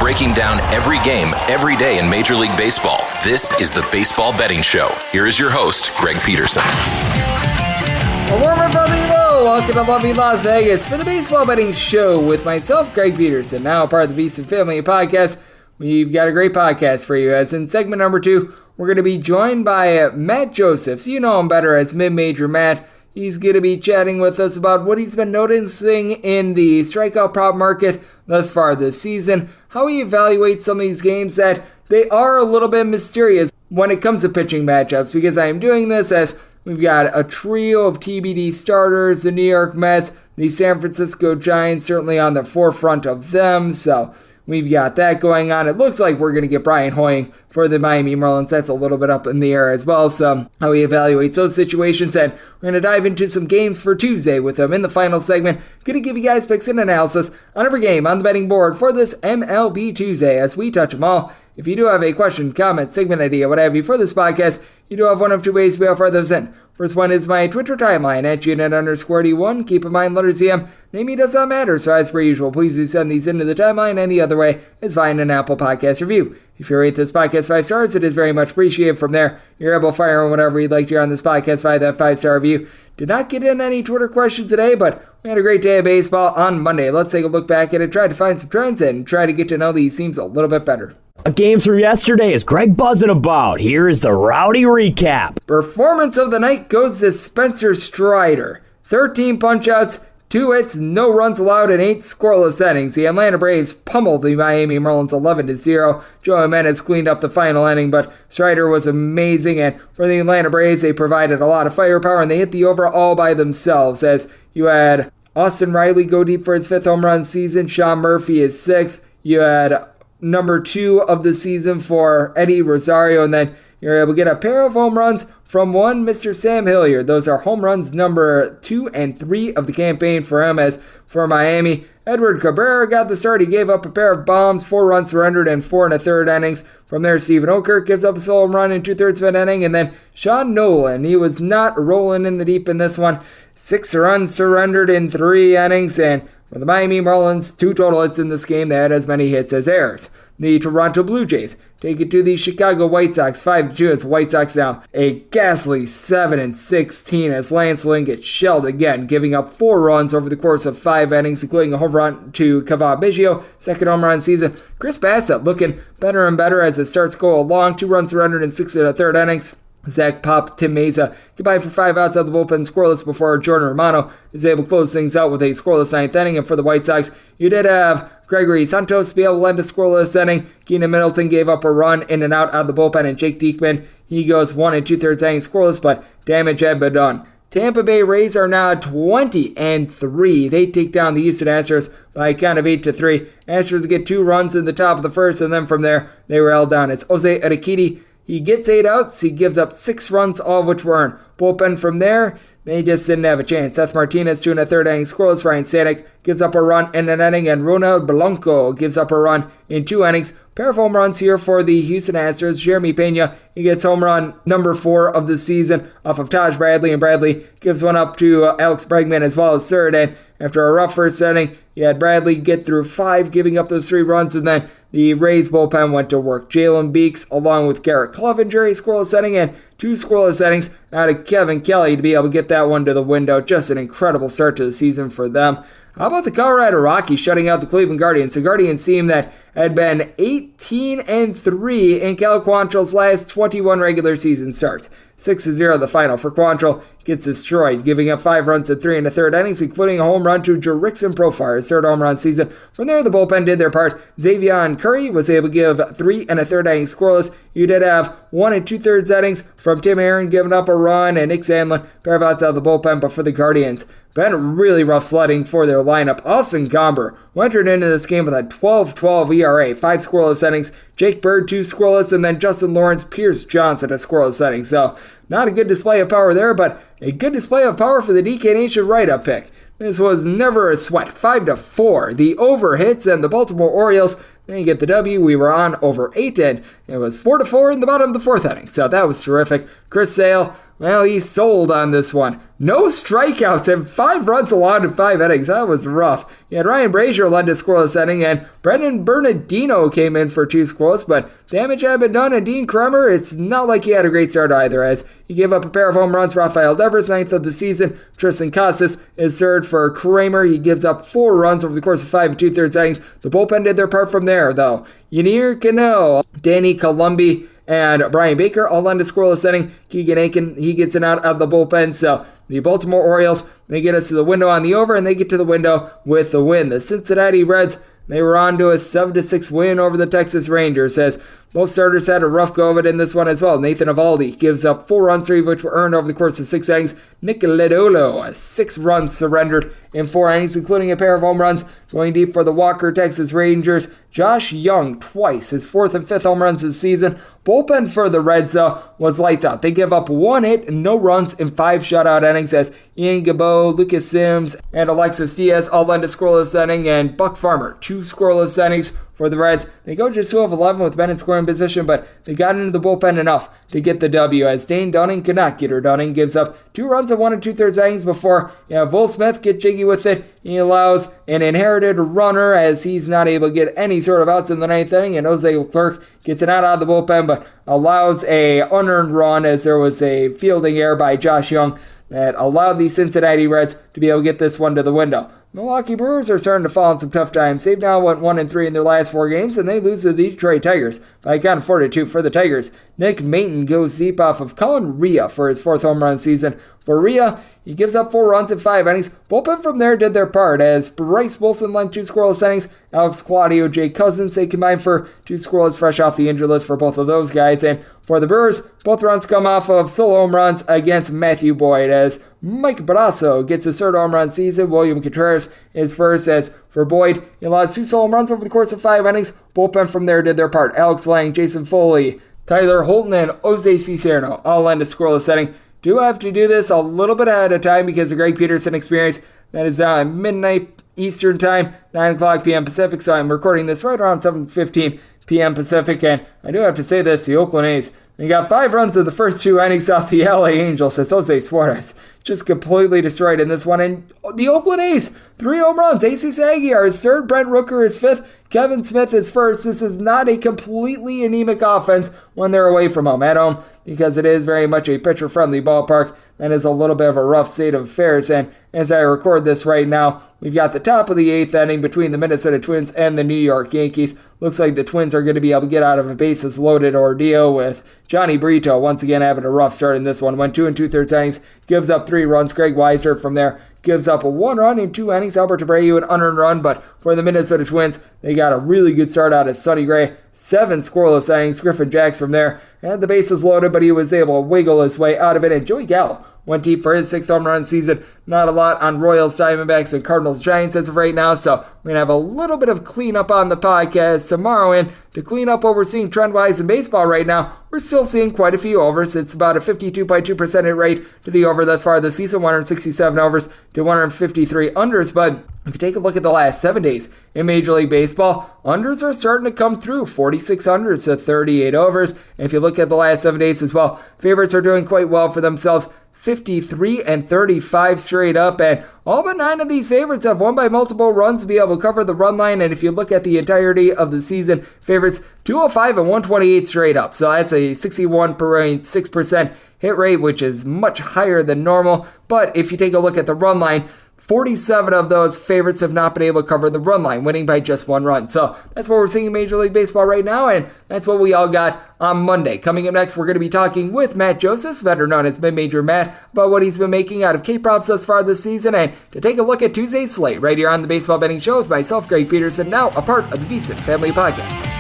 breaking down every game, every day in Major League Baseball. This is the Baseball Betting Show. Here is your host, Greg Peterson. A warmer brother, hello. Welcome to lovely Las Vegas for the Baseball Betting Show with myself, Greg Peterson, now part of the Beast and Family podcast. We've got a great podcast for you, as in segment number 2, we're going to be joined by Matt Josephs. You know him better as Mid-Major Matt. He's going to be chatting with us about what he's been noticing in the strikeout prop market thus far this season, how he evaluates some of these games that they are a little bit mysterious when it comes to pitching matchups, because I am doing this as we've got a trio of TBD starters, the New York Mets, the San Francisco Giants certainly on the forefront of them, so we've got that going on. It looks like we're going to get Brian Hoying for the Miami Marlins. That's a little bit up in the air as well. So how he evaluates those situations. And we're going to dive into some games for Tuesday with him in the final segment. Going to give you guys picks and analysis on every game on the betting board for this MLB Tuesday as we touch them all. If you do have a question, comment, segment idea, what have you for this podcast, you do have one of two ways to be able to throw those in. First one is my Twitter timeline at GNet_D1. Keep in mind, letters EM. Name does not matter, so as per usual, please do send these into the timeline, and the other way is find an Apple Podcast review. If you rate this podcast 5 stars, it is very much appreciated. From there, you're able to fire on whatever you'd like to hear on this podcast via that 5-star review. Did not get in any Twitter questions today, but we had a great day of baseball on Monday. Let's take a look back at it, try to find some trends, and try to get to know these teams a little bit better. Games from yesterday is Greg buzzing about. Here is the rowdy recap. Performance of the night goes to Spencer Strider. 13 punch-outs, 2 hits, no runs allowed, and 8 scoreless innings. The Atlanta Braves pummeled the Miami Marlins 11-0. Joe Jimenez cleaned up the final inning, but Strider was amazing, and for the Atlanta Braves, they provided a lot of firepower, and they hit the over all by themselves, as you had Austin Riley go deep for his 5th home run season, Sean Murphy his 6th, you had number 2 of the season for Eddie Rosario, and then you're able to get a pair of home runs from one Mr. Sam Hilliard. Those are home runs number 2 and 3 of the campaign for him. As for Miami, Edward Cabrera got the start. He gave up a pair of bombs, 4 runs surrendered, and 4 1/3 innings. From there, Stephen Okert gives up a solo run in 2/3 of an inning, and then Sean Nolan, he was not rolling in the deep in this one. 6 runs surrendered in 3 innings, and for the Miami Marlins, 2 total hits in this game. They had as many hits as errors. The Toronto Blue Jays take it to the Chicago White Sox 5-2 as the White Sox now a ghastly 7-16 as Lance Lynn gets shelled again, giving up 4 runs over the course of 5 innings, including a home run to Cavan Biggio, 2nd home run season. Chris Bassett looking better and better as it starts go along, 2 runs surrendered in 6 1/3 innings. Zach Pop, Tim Meza, goodbye for 5 outs out of the bullpen, scoreless before Jordan Romano is able to close things out with a scoreless 9th inning. And for the White Sox, you did have Gregory Santos be able to lend a scoreless inning. Keenan Middleton gave up a run in and out of the bullpen, and Jake Diekman, he goes 1 2/3 innings scoreless, but damage had been done. Tampa Bay Rays are now 20-3. They take down the Houston Astros by a count of 8-3. Astros get 2 runs in the top of the first, and then from there, they were held down. It's Jose Urquidy. He gets 8 outs, he gives up 6 runs, all of which were earned. Bullpen from there, they just didn't have a chance. Seth Martinez, 2 1/3 innings scoreless. Ryan Stanek gives up a run in an inning, and Ronald Blanco gives up a run in 2 innings. Pair of home runs here for the Houston Astros. Jeremy Pena, he gets home run number 4 of the season off of Taj Bradley, and Bradley gives one up to Alex Bregman as well as third. And after a rough first inning, you had Bradley get through 5, giving up those 3 runs, and then the Rays bullpen went to work. Jalen Beeks, along with Garrett Clevenger, a scoreless inning, and 2 scoreless innings out of Kevin Kelly to be able to get that one to the window. Just an incredible start to the season for them. How about the Colorado Rockies shutting out the Cleveland Guardians? The Guardians team that had been 18-3 in Cal Quantrill's last 21 regular season starts. 6-0 the final for Quantrill. Gets destroyed, giving up 5 runs in 3 1/3 innings, including a home run to Jerickson Profar, his 3rd home run season. From there, the bullpen did their part. Xavier Curry was able to give 3 1/3 innings scoreless. You did have 1 2/3 innings from Tim Aaron giving up a run, and Nick Sandlin, pair of outs out of the bullpen. But for the Guardians, been really rough sledding for their lineup. Austin Gomber entered into this game with a 12-12 ERA, 5 scoreless innings. Jake Bird, 2 scoreless, and then Justin Lawrence, Pierce Johnson, a scoreless inning. So, not a good display of power there, but a good display of power for the DK Nation write-up pick. This was never a sweat. 5-4. The over hits, and the Baltimore Orioles, Then you get the W. We were on over 8, and it was 4-4 in the bottom of the 4th inning. So that was terrific. Chris Sale, well, he sold on this one. No strikeouts and 5 runs allowed in 5 innings. That was rough. You had Ryan Brazier led to scoreless inning, and Brendan Bernardino came in for 2 scoreless, but damage had been done, and Dean Kremer, it's not like he had a great start either, as he gave up a pair of home runs. Rafael Devers, 9th of the season. Tristan Casas is 3rd for Kramer. He gives up 4 runs over the course of 5 2/3 innings. The bullpen did their part from there, though. Yanier Cano, Danny Columbi, and Brian Baker all on to scoreless inning. Keegan Aiken, he gets an out of the bullpen. So the Baltimore Orioles, they get us to the window on the over, and they get to the window with the win. The Cincinnati Reds, they were on to a 7-6 win over the Texas Rangers, as both starters had a rough go of it in this one as well. Nathan Eovaldi gives up 4 runs, 3 of which were earned over the course of 6 innings. Nick Lodolo, 6 runs surrendered in 4 innings, including a pair of home runs going deep for the Walker Texas Rangers. Josh Young, twice, his 4th and 5th home runs this season. Bullpen for the Reds, though, was lights out. They give up 1 hit and no runs in 5 shutout innings, as Ian Gabot, Lucas Sims, and Alexis Diaz all led to scoreless inning, and Buck Farmer, 2 scoreless innings for the Reds. They go just 2 of 11 with men in scoring position, but they got into the bullpen enough to get the W, as Dane Dunning could not get her done. Dunning gives up 2 runs in 1 2/3 innings before Will Smith get jiggy with it. He allows an inherited runner, as he's not able to get any sort of outs in the 9th inning, and Jose Leclerc gets an out of the bullpen, but allows a unearned run, as there was a fielding error by Josh Young that allowed the Cincinnati Reds to be able to get this one to the window. Milwaukee Brewers are starting to fall in some tough times. They've now went 1-3 in their last 4 games, and they lose to the Detroit Tigers by a count of 4-2 for the Tigers. Nick Maton goes deep off of Colin Rea for his 4th home run season. For Rea, he gives up 4 runs in 5 innings. Bullpen from there did their part, as Bryce Wilson led 2 scoreless innings. Alex Claudio, Jay Cousins, they combined for 2 scoreless, fresh off the injury list for both of those guys. And for the Brewers, both runs come off of solo home runs against Matthew Boyd, as Mike Brasso gets his 3rd home run season. William Contreras is 1st, as for Boyd, he allows 2 solo home runs over the course of 5 innings. Bullpen from there did their part. Alex Lang, Jason Foley, Tyler Holton, and Jose Cicerno all end a scoreless inning. Do have to do this a little bit ahead of time because of Greg Peterson experience. That is now at midnight Eastern time, 9 o'clock p.m. Pacific, so I'm recording this right around 7:15 p.m. Pacific, and I do have to say this, the Oakland A's, they got 5 runs in the first 2 innings off the LA Angels, as Jose Suarez just completely destroyed in this one. And the Oakland A's, 3 home runs. AC Aguilar is 3rd, Brent Rooker is 5th, Kevin Smith is 1st. This is not a completely anemic offense when they're away from home. At home, because it is very much a pitcher-friendly ballpark, that is a little bit of a rough state of affairs. And as I record this right now, we've got the top of the 8th inning between the Minnesota Twins and the New York Yankees. Looks like the Twins are going to be able to get out of a bases-loaded ordeal, with Johnny Brito once again having a rough start in this one. Went 2 2/3 innings, gives up 3 runs. Greg Weiser from there gives up a 1 run in 2 innings. Albert Abreu, an unearned run, but for the Minnesota Twins, they got a really good start out of Sonny Gray. 7 scoreless innings. Griffin Jacks from there had the bases loaded, but he was able to wiggle his way out of it. And Joey Gallo went deep for his 6th home run season. Not a lot on Royals, Diamondbacks, and Cardinals, Giants as of right now, so we're going to have a little bit of cleanup on the podcast tomorrow. And to clean up what we're seeing trend-wise in baseball right now, we're still seeing quite a few overs. It's about a 52.2% hit rate to the over thus far this season, 167 overs to 153 unders. But if you take a look at the last 7 days in Major League Baseball, unders are starting to come through, 46 unders to 38 overs. And if you look at the last 7 days as well, favorites are doing quite well for themselves, 53 and 35 straight up, and all but 9 of these favorites have won by multiple runs to be able to cover the run line. And if you look at the entirety of the season, favorites 205 and 128 straight up, so that's a 61.6% hit rate, which is much higher than normal. But if you take a look at the run line, 47 of those favorites have not been able to cover the run line, winning by just 1 run. So that's what we're seeing in Major League Baseball right now, and that's what we all got on Monday. Coming up next, we're going to be talking with Matt Josephs, better known as Mid-Major Matt, about what he's been making out of K-Props thus far this season, and to take a look at Tuesday's slate right here on the Baseball Betting Show with myself, Greg Peterson, now a part of the VSiN Family Podcast.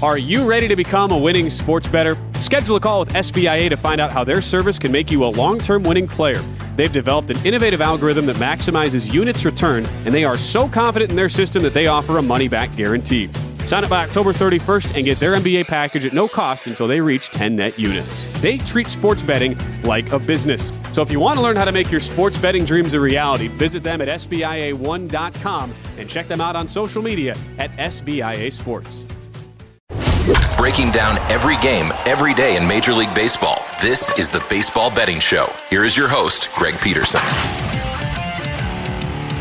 Are you ready to become a winning sports bettor? Schedule a call with SBIA to find out how their service can make you a long-term winning player. They've developed an innovative algorithm that maximizes units returned, and they are so confident in their system that they offer a money-back guarantee. Sign up by October 31st and get their MBA package at no cost until they reach 10 net units. They treat sports betting like a business. So if you want to learn how to make your sports betting dreams a reality, visit them at SBIA1.com and check them out on social media at SBIA Sports. Breaking down every game, every day in Major League Baseball, this is the Baseball Betting Show. Here is your host, Greg Peterson.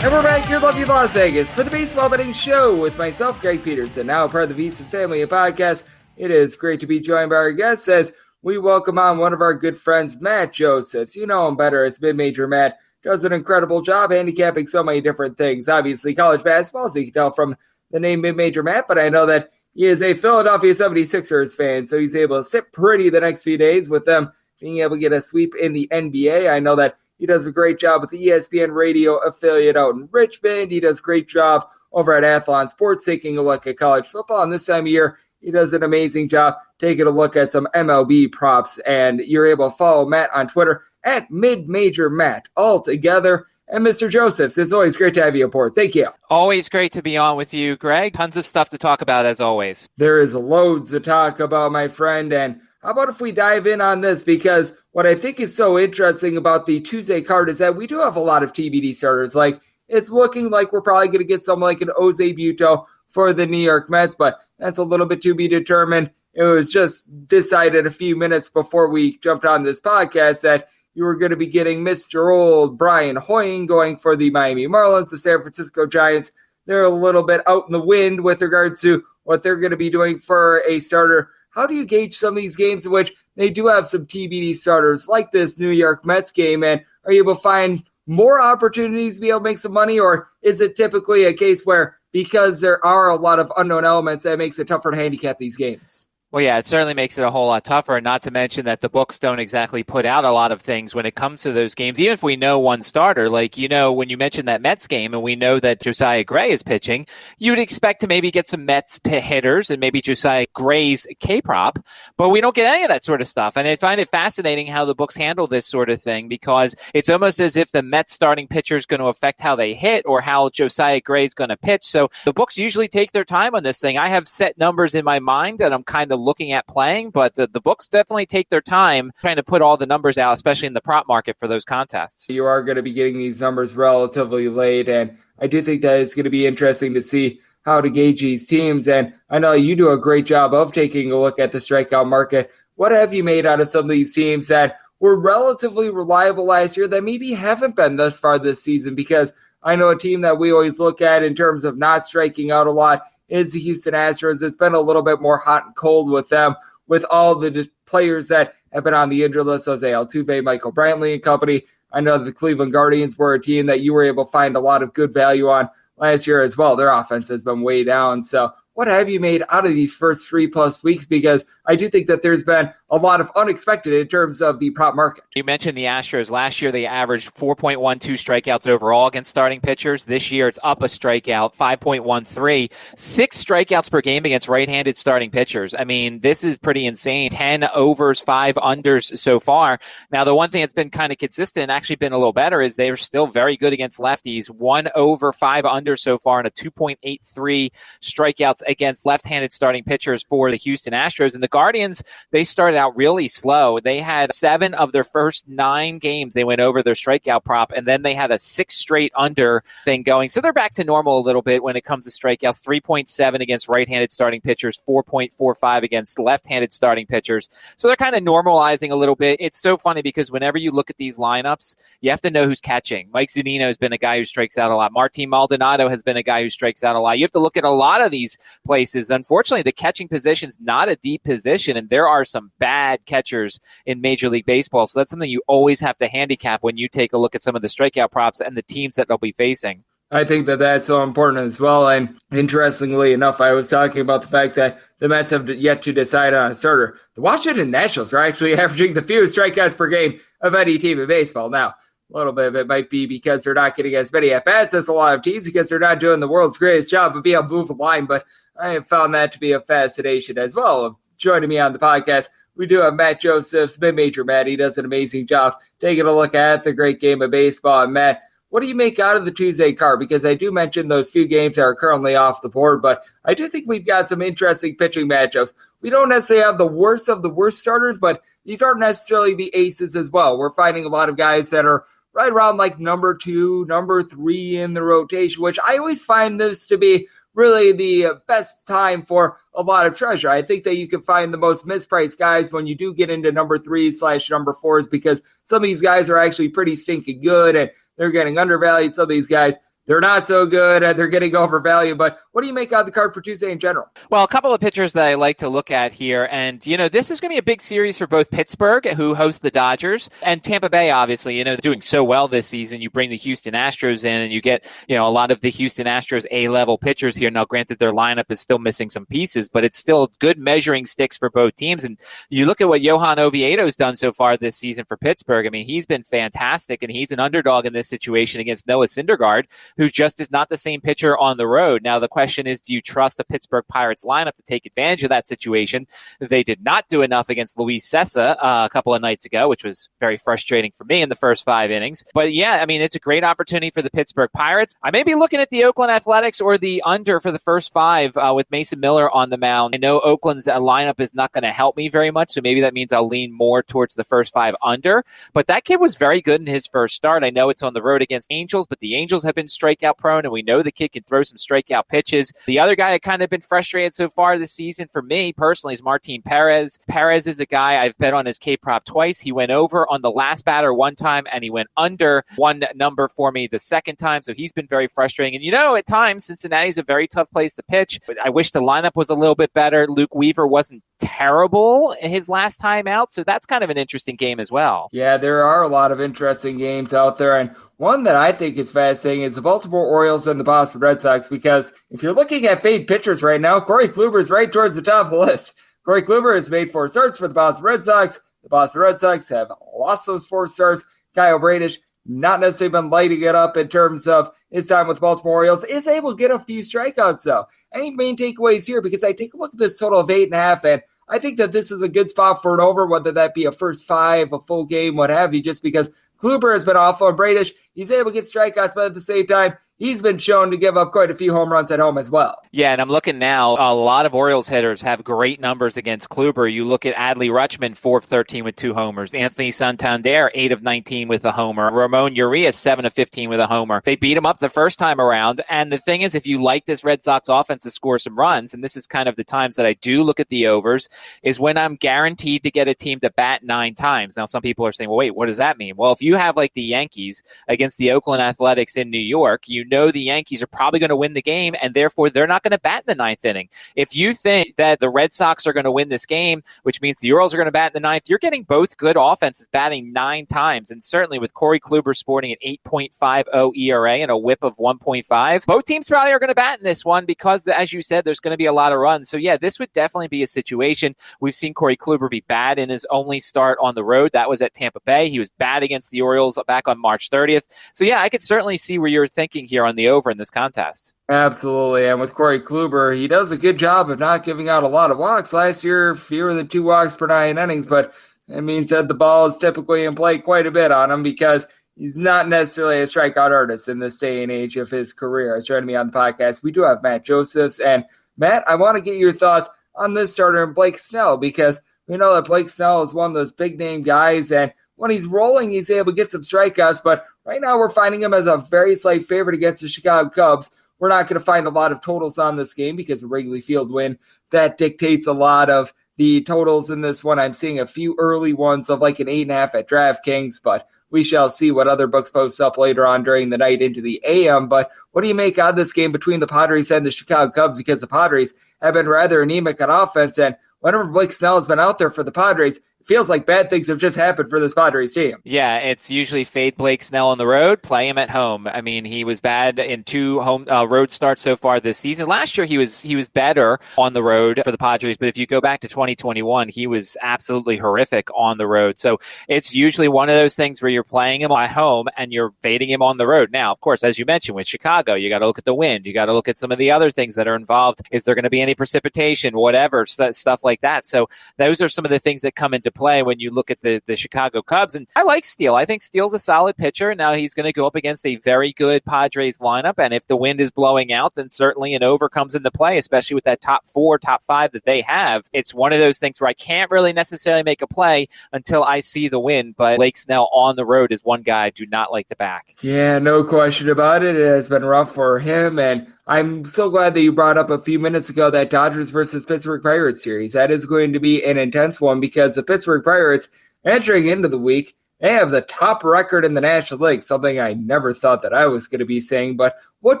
And we're back here in lovely Las Vegas for the Baseball Betting Show with myself, Greg Peterson, now part of the VSiN family of podcasts. It is great to be joined by our guests as we welcome on one of our good friends, Matt Josephs. You know him better as Mid-Major Matt. Does an incredible job handicapping so many different things. Obviously, college basketball, as you can tell from the name Mid-Major Matt, but I know that he is a Philadelphia 76ers fan, so he's able to sit pretty the next few days with them being able to get a sweep in the NBA. I know that he does a great job with the ESPN radio affiliate out in Richmond. He does a great job over at Athlon Sports taking a look at college football. And this time of year, he does an amazing job taking a look at some MLB props. And you're able to follow Matt on Twitter at MidMajorMatt all together. And Mr. Josephs, it's always great to have you aboard. Thank you. Always great to be on with you, Greg. Tons of stuff to talk about as always. There is loads to talk about, my friend. And how about if we dive in on this? Because what I think is so interesting about the Tuesday card is that we do have a lot of TBD starters. Like, it's looking like we're probably going to get someone like an Jose Buto for the New York Mets, but that's a little bit to be determined. It was just decided a few minutes before we jumped on this podcast that you were going to be getting Mr. Old Brian Hoying going for the Miami Marlins. The San Francisco Giants, they're a little bit out in the wind with regards to what they're going to be doing for a starter. How do you gauge some of these games in which they do have some TBD starters like this New York Mets game, and are you able to find more opportunities to be able to make some money, or is it typically a case where because there are a lot of unknown elements that makes it tougher to handicap these games? Well, yeah, it certainly makes it a whole lot tougher, not to mention that the books don't exactly put out a lot of things when it comes to those games, even if we know one starter. Like, you know, when you mentioned that Mets game and we know that Josiah Gray is pitching, you'd expect to maybe get some Mets hitters and maybe Josiah Gray's K-prop, but we don't get any of that sort of stuff. And I find it fascinating how the books handle this sort of thing, because it's almost as if the Mets starting pitcher is going to affect how they hit or how Josiah Gray is going to pitch. So the books usually take their time on this thing. I have set numbers in my mind that I'm kind of looking at playing, but the books definitely take their time trying to put all the numbers out, especially in the prop market for those contests. You are going to be getting these numbers relatively late, and I do think that it's going to be interesting to see how to gauge these teams. And I know you do a great job of taking a look at the strikeout market. What have you made out of some of these teams that were relatively reliable last year that maybe haven't been thus far this season? Because I know a team that we always look at in terms of not striking out a lot is the Houston Astros. It's been a little bit more hot and cold with them, with all the players that have been on the injured list, Jose Altuve, Michael Brantley and company. I know the Cleveland Guardians were a team that you were able to find a lot of good value on last year as well. Their offense has been way down. So what have you made out of these first 3+ weeks? Because I do think that there's been a lot of unexpected in terms of the prop market. You mentioned the Astros. Last year, they averaged 4.12 strikeouts overall against starting pitchers. This year, it's up a strikeout, 5.13. 6 strikeouts per game against right-handed starting pitchers. I mean, this is pretty insane. 10 overs, 5 unders so far. Now, the one thing that's been kind of consistent, actually been a little better, is they're still very good against lefties. 1 over, 5 under so far, and a 2.83 strikeouts against left-handed starting pitchers for the Houston Astros. And the Guardians, they started out really slow. They had 7 of their first 9 games. They went over their strikeout prop, and then they had a 6 straight under thing going. So they're back to normal a little bit when it comes to strikeouts. 3.7 against right-handed starting pitchers, 4.45 against left-handed starting pitchers. So they're kind of normalizing a little bit. It's so funny because whenever you look at these lineups, you have to know who's catching. Mike Zunino has been a guy who strikes out a lot. Martin Maldonado has been a guy who strikes out a lot. You have to look at a lot of these places. Unfortunately, the catching position is not a deep position, and there are some bad catchers in Major League Baseball. So that's something you always have to handicap when you take a look at some of the strikeout props and the teams that they'll be facing. I think that that's so important as well. And interestingly enough, I was talking about the fact that the Mets have yet to decide on a starter. The Washington Nationals are actually averaging the fewest strikeouts per game of any team in baseball. Now, a little bit of it might be because they're not getting as many at-bats as a lot of teams because they're not doing the world's greatest job of being able to move the line. But I have found that to be a fascination as well. Joining me on the podcast, we do have Matt Josephs, Mid-Major Matt. He does an amazing job taking a look at the great game of baseball. And Matt, what do you make out of the Tuesday card? Because I do mention those few games that are currently off the board, but I do think we've got some interesting pitching matchups. we don't necessarily have the worst of the worst starters, but these aren't necessarily the aces as well. We're finding a lot of guys that are right around like number 2, number 3 in the rotation, which I always find this to be really the best time for a lot of treasure. I think that you can find the most mispriced guys when you do get into number 3/number 4s, because some of these guys are actually pretty stinking good and they're getting undervalued. Some of these guys, they're not so good and they're getting overvalued. But what do you make out of the card for Tuesday in general? Well, a couple of pitchers that I like to look at here. And, this is going to be a big series for both Pittsburgh, who host the Dodgers, and Tampa Bay, obviously, doing so well this season. You bring the Houston Astros in and you get, a lot of the Houston Astros A-level pitchers here. Now, granted, their lineup is still missing some pieces, but it's still good measuring sticks for both teams. And you look at what Johan Oviedo's done so far this season for Pittsburgh. I mean, he's been fantastic, and he's an underdog in this situation against Noah Syndergaard, who just is not the same pitcher on the road. Now, the question is, do you trust a Pittsburgh Pirates lineup to take advantage of that situation? They did not do enough against Luis Sessa a couple of nights ago, which was very frustrating for me in the first 5 innings. But yeah, I mean, it's a great opportunity for the Pittsburgh Pirates. I may be looking at the Oakland Athletics or the under for the first 5 with Mason Miller on the mound. I know Oakland's lineup is not going to help me very much, so maybe that means I'll lean more towards the first 5 under. But that kid was very good in his first start. I know it's on the road against Angels, but the Angels have been strikeout prone, and we know the kid can throw some strikeout pitches. The other guy that kind of been frustrated so far this season for me personally is Martin Perez. Perez is a guy I've bet on his K-prop twice. He went over on the last batter one time, and he went under one number for me the second time, so he's been very frustrating. And at times, Cincinnati's a very tough place to pitch. I wish the lineup was a little bit better. Luke Weaver wasn't terrible his last time out, so that's kind of an interesting game as well. Yeah, there are a lot of interesting games out there, and one that I think is fascinating is the Baltimore Orioles and the Boston Red Sox, because if you're looking at fade pitchers right now, Corey Kluber is right towards the top of the list. Corey Kluber has made 4 starts for the Boston Red Sox. The Boston Red Sox have lost those 4 starts. Kyle Bradish, not necessarily been lighting it up in terms of his time with the Baltimore Orioles, is able to get a few strikeouts, though. Any main takeaways here? Because I take a look at this total of 8.5, and I think that this is a good spot for an over, whether that be a first 5, a full game, what have you, just because Kluber has been awful, and Bradish, he's able to get strikeouts, but at the same time, he's been shown to give up quite a few home runs at home as well. Yeah, and I'm looking now, a lot of Orioles hitters have great numbers against Kluber. You look at Adley Rutschman, 4 of 13 with 2 homers. Anthony Santander, 8 of 19 with a homer. Ramon Urias, 7 of 15 with a homer. They beat him up the first time around, and the thing is, if you like this Red Sox offense to score some runs, and this is kind of the times that I do look at the overs, is when I'm guaranteed to get a team to bat 9 times. Now, some people are saying, well, wait, what does that mean? Well, if you have like the Yankees against the Oakland Athletics in New York, you know the Yankees are probably going to win the game, and therefore they're not going to bat in the 9th inning. If you think that the Red Sox are going to win this game, which means the Orioles are going to bat in the 9th, you're getting both good offenses batting 9 times. And certainly with Corey Kluber sporting an 8.50 ERA and a whip of 1.5, both teams probably are going to bat in this one because, as you said, there's going to be a lot of runs. So yeah, this would definitely be a situation. We've seen Corey Kluber be bad in his only start on the road. That was at Tampa Bay. He was bad against the Orioles back on March 30th. So yeah, I could certainly see where you're thinking here on the over in this contest. Absolutely. And with Corey Kluber, he does a good job of not giving out a lot of walks. Last year, fewer than 2 walks per 9 innings, but it means that the ball is typically in play quite a bit on him because he's not necessarily a strikeout artist in this day and age of his career. As joining me on the podcast, we do have Matt Josephs. And Matt, I want to get your thoughts on this starter and Blake Snell, because we know that Blake Snell is one of those big name guys, and when he's rolling, he's able to get some strikeouts, but right now we're finding him as a very slight favorite against the Chicago Cubs. We're not going to find a lot of totals on this game because of Wrigley Field win. That dictates a lot of the totals in this one. I'm seeing a few early ones of like an 8.5 at DraftKings, but we shall see what other books post up later on during the night into the AM. But what do you make of this game between the Padres and the Chicago Cubs? Because the Padres have been rather anemic on offense, and whenever Blake Snell has been out there for the Padres, it feels like bad things have just happened for this Padres team. Yeah, it's usually fade Blake Snell on the road, play him at home. I mean, he was bad in 2 home road starts so far this season. Last year, he was better on the road for the Padres, but if you go back to 2021, he was absolutely horrific on the road. So it's usually one of those things where you're playing him at home and you're fading him on the road. Now, of course, as you mentioned, with Chicago, you got to look at the wind. You got to look at some of the other things that are involved. Is there going to be any precipitation, whatever, stuff like that. So those are some of the things that come into play when you look at the Chicago Cubs. And I like Steele. I think Steele's a solid pitcher. Now he's going to go up against a very good Padres lineup. And if the wind is blowing out, then certainly an over comes into play, especially with that top 4, top 5 that they have. It's one of those things where I can't really necessarily make a play until I see the win. But Blake Snell on the road is one guy I do not like to back. Yeah, no question about it. It has been rough for him, and I'm so glad that you brought up a few minutes ago that Dodgers versus Pittsburgh Pirates series. That is going to be an intense one because the Pittsburgh Pirates, entering into the week, they have the top record in the National League, something I never thought that I was going to be saying. But what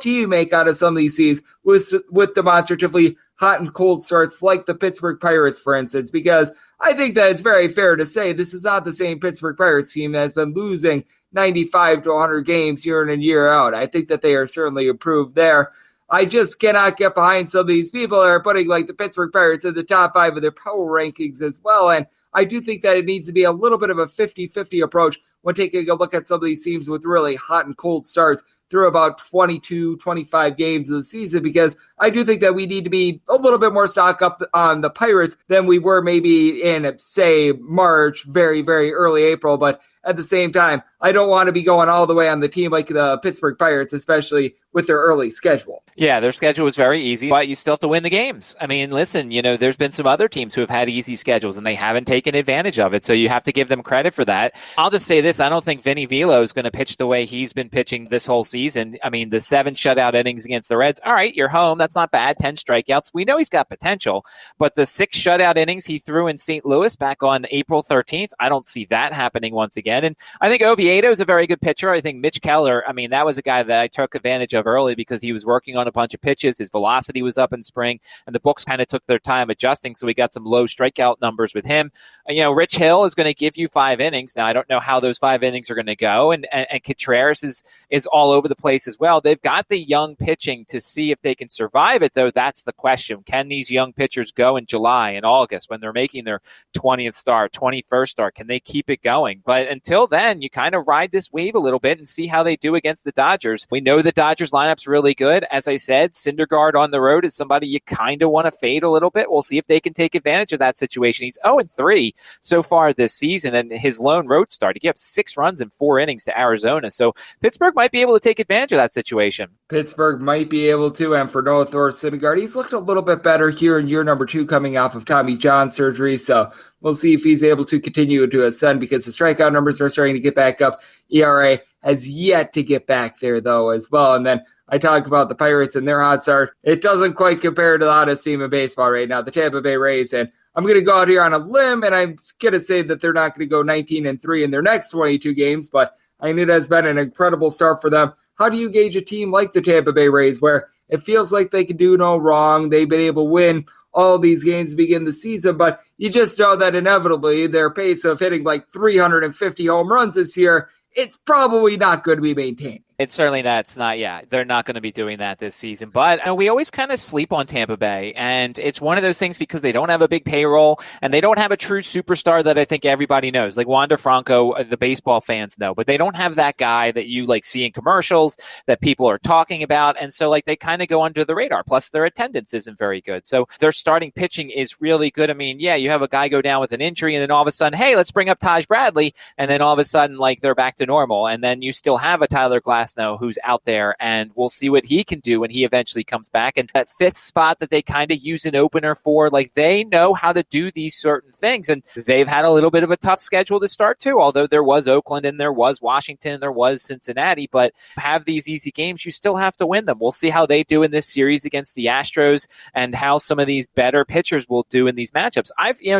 do you make out of some of these teams with demonstratively hot and cold starts like the Pittsburgh Pirates, for instance? Because I think that it's very fair to say this is not the same Pittsburgh Pirates team that has been losing 95 to 100 games year in and year out. I think that they are certainly improved there. I just cannot get behind some of these people that are putting like the Pittsburgh Pirates in the top 5 of their power rankings as well. And I do think that it needs to be a little bit of a 50-50 approach when taking a look at some of these teams with really hot and cold starts through about 22, 25 games of the season, because I do think that we need to be a little bit more stock up on the Pirates than we were maybe in, say, March, very, very early April. But at the same time, I don't want to be going all the way on the team like the Pittsburgh Pirates, especially with their early schedule. Yeah, their schedule was very easy, but you still have to win the games. I mean, listen, there's been some other teams who have had easy schedules and they haven't taken advantage of it, so you have to give them credit for that. I'll just say this, I don't think Vinny Velo is going to pitch the way he's been pitching this whole season. I mean, the 7 shutout innings against the Reds, all right, you're home, that's not bad, 10 strikeouts. We know he's got potential, but the 6 shutout innings he threw in St. Louis back on April 13th, I don't see that happening once again. And I think Oviedo is a very good pitcher. I think Mitch Keller, I mean, that was a guy that I took advantage of early because he was working on a bunch of pitches. His velocity was up in spring, and the books kind of took their time adjusting, so we got some low strikeout numbers with him. Rich Hill is going to give you 5 innings. Now, I don't know how those 5 innings are going to go, and Contreras is all over the place as well. They've got the young pitching to see if they can survive it, though. That's the question. Can these young pitchers go in July and August when they're making their 20th start, 21st start? Can they keep it going? But until then, you kind of ride this wave a little bit and see how they do against the Dodgers. We know the Dodgers lineup's really good. As I said, Syndergaard on the road is somebody you kind of want to fade a little bit. We'll see if they can take advantage of that situation. He's 0-3 so far this season, and his lone road start, he gave up 6 runs in 4 innings to Arizona. So Pittsburgh might be able to take advantage of that situation. Pittsburgh might be able to, and for Noah Thor Syndergaard, he's looked a little bit better here in year number 2 coming off of Tommy John surgery. So we'll see if he's able to continue to ascend because the strikeout numbers are starting to get back up. ERA has yet to get back there, though, as well. And then I talk about the Pirates and their hot start. It doesn't quite compare to the hottest team in baseball right now, the Tampa Bay Rays. And I'm going to go out here on a limb, and I'm going to say that they're not going to go 19-3 in their next 22 games, but I mean, it has been an incredible start for them. How do you gauge a team like the Tampa Bay Rays where it feels like they can do no wrong? They've been able to win all these games to begin the season, but you just know that inevitably their pace of hitting like 350 home runs this year, it's probably not going to be maintained. It's certainly not. It's not. Yeah, they're not going to be doing that this season. But we always kind of sleep on Tampa Bay, and it's one of those things because they don't have a big payroll and they don't have a true superstar that I think everybody knows, like Wander Franco. The baseball fans know, but they don't have that guy that you like see in commercials that people are talking about, and so like they kind of go under the radar. Plus, their attendance isn't very good, so their starting pitching is really good. I mean, yeah, you have a guy go down with an injury, and then all of a sudden, hey, let's bring up Taj Bradley, and then all of a sudden, like they're back to normal, and then you still have a Tyler Glasnow who's out there, and we'll see what he can do when he eventually comes back. And that 5th spot that they kind of use an opener for, like they know how to do these certain things, and they've had a little bit of a tough schedule to start too, although there was Oakland and there was Washington, there was Cincinnati, but have these easy games, you still have to win them. We'll see how they do in this series against the Astros and how some of these better pitchers will do in these matchups.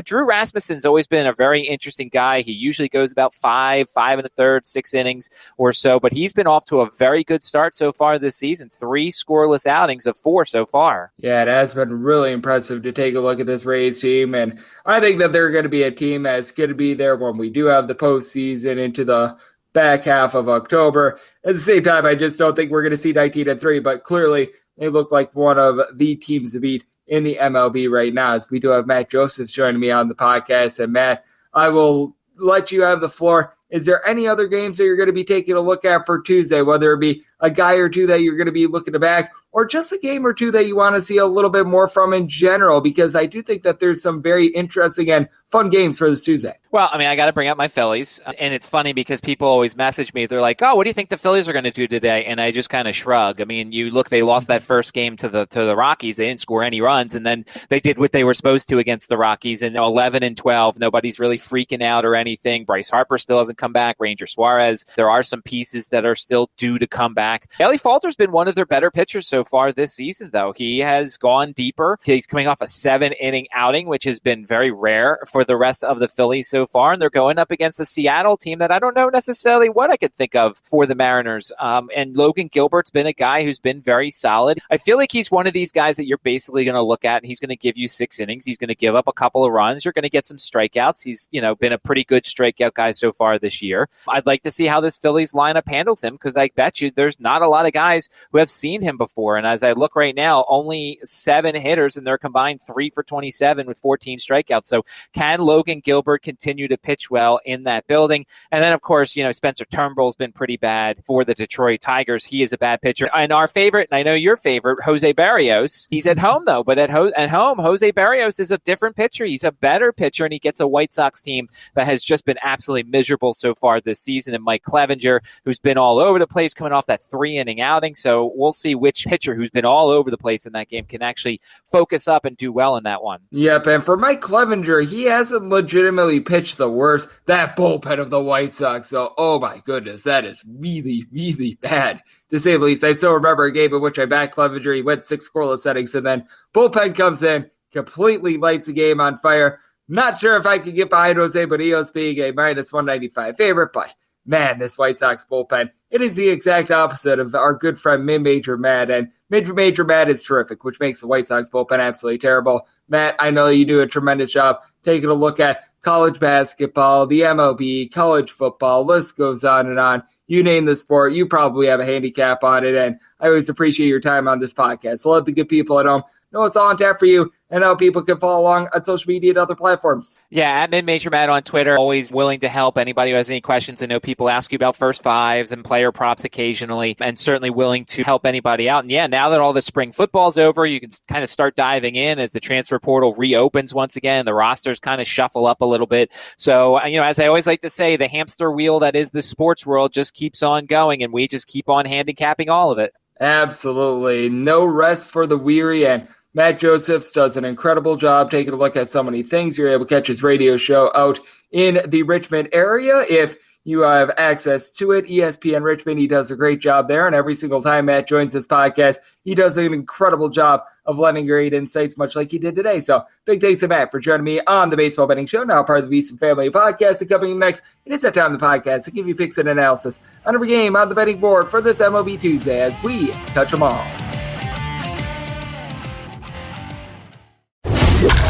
Drew Rasmussen's always been a very interesting guy. He usually goes about 5 1/3, 6 innings or so, but he's been off to a very good start so far this season. 3 scoreless outings of 4 so far. Yeah, it has been really impressive to take a look at this Rays team, and I think that they're going to be a team that's going to be there when we do have the postseason into the back half of October. At the same time, I just don't think we're going to see 19-3, but clearly they look like one of the teams to beat in the MLB right now, as we do have Matt Josephs joining me on the podcast. And Matt, I will let you have the floor. Is there any other games that you're going to be taking a look at for Tuesday, whether it be a guy or two that you're going to be looking to back, or just a game or two that you want to see a little bit more from in general? Because I do think that there's some very interesting and fun games for this Tuesday. Well, I mean, I got to bring up my Phillies. And it's funny because people always message me. They're like, oh, what do you think the Phillies are going to do today? And I just kind of shrug. I mean, you look, they lost that first game to the Rockies. They didn't score any runs. And then they did what they were supposed to against the Rockies. And 11-12, nobody's really freaking out or anything. Bryce Harper still hasn't come back. Ranger Suarez. There are some pieces that are still due to come back. Ellie Falter's been one of their better pitchers so far this season, though. He has gone deeper. He's coming off a 7-inning outing, which has been very rare for the rest of the Phillies so far, and they're going up against the Seattle team that I don't know necessarily what I could think of for the Mariners. And Logan Gilbert's been a guy who's been very solid. I feel like he's one of these guys that you're basically going to look at, and he's going to give you 6 innings. He's going to give up a couple of runs. You're going to get some strikeouts. He's, been a pretty good strikeout guy so far this year. I'd like to see how this Phillies lineup handles him, because I bet you there's not a lot of guys who have seen him before. And as I look right now, only 7 hitters, and they're combined 3 for 27 with 14 strikeouts. So can Logan Gilbert continue to pitch well in that building? And then, of course, Spencer Turnbull's been pretty bad for the Detroit Tigers. He is a bad pitcher. And our favorite, and I know your favorite, Jose Barrios, he's at home, though. But at home, Jose Barrios is a different pitcher. He's a better pitcher, and he gets a White Sox team that has just been absolutely miserable so far this season. And Mike Clevenger, who's been all over the place, coming off that 3-inning outing. So we'll see which pitcher who's been all over the place in that game can actually focus up and do well in that one. Yep, and for Mike Clevenger, he hasn't legitimately pitched the worst. That bullpen of the White Sox, so oh my goodness, that is really, really bad, to say the least. I still remember a game in which I backed Clevenger. He went 6 scoreless innings, and then bullpen comes in, completely lights the game on fire. Not sure if I could get behind Jose Barrios being a minus 195 favorite, but man, this White Sox bullpen, it is the exact opposite of our good friend Mid-Major Matt, and Mid-Major Matt is terrific, which makes the White Sox bullpen absolutely terrible. Matt, I know you do a tremendous job taking a look at college basketball, the MLB, college football, list goes on and on. You name the sport, you probably have a handicap on it, and I always appreciate your time on this podcast. So let the good people at home know it's all on tap for you, and how people can follow along on social media and other platforms. Yeah, at Mid-Major Matt on Twitter, always willing to help anybody who has any questions. I know people ask you about first fives and player props occasionally, and certainly willing to help anybody out. And yeah, now that all the spring football's over, you can kind of start diving in as the transfer portal reopens once again. The rosters kind of shuffle up a little bit. So, as I always like to say, the hamster wheel that is the sports world just keeps on going, and we just keep on handicapping all of it. Absolutely. No rest for the weary, and Matt Josephs does an incredible job taking a look at so many things. You're able to catch his radio show out in the Richmond area. If you have access to it, ESPN Richmond, he does a great job there. And every single time Matt joins this podcast, he does an incredible job of lending great insights, much like he did today. So big thanks to Matt for joining me on the Baseball Betting Show, now part of the VSiN Family Podcast. And coming next, it is that time of the podcast to give you picks and analysis on every game on the betting board for this MLB Tuesday as we touch them all.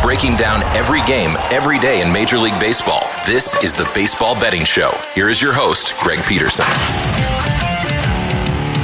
Breaking down every game, every day in Major League Baseball. This is the Baseball Betting Show. Here is your host, Greg Peterson.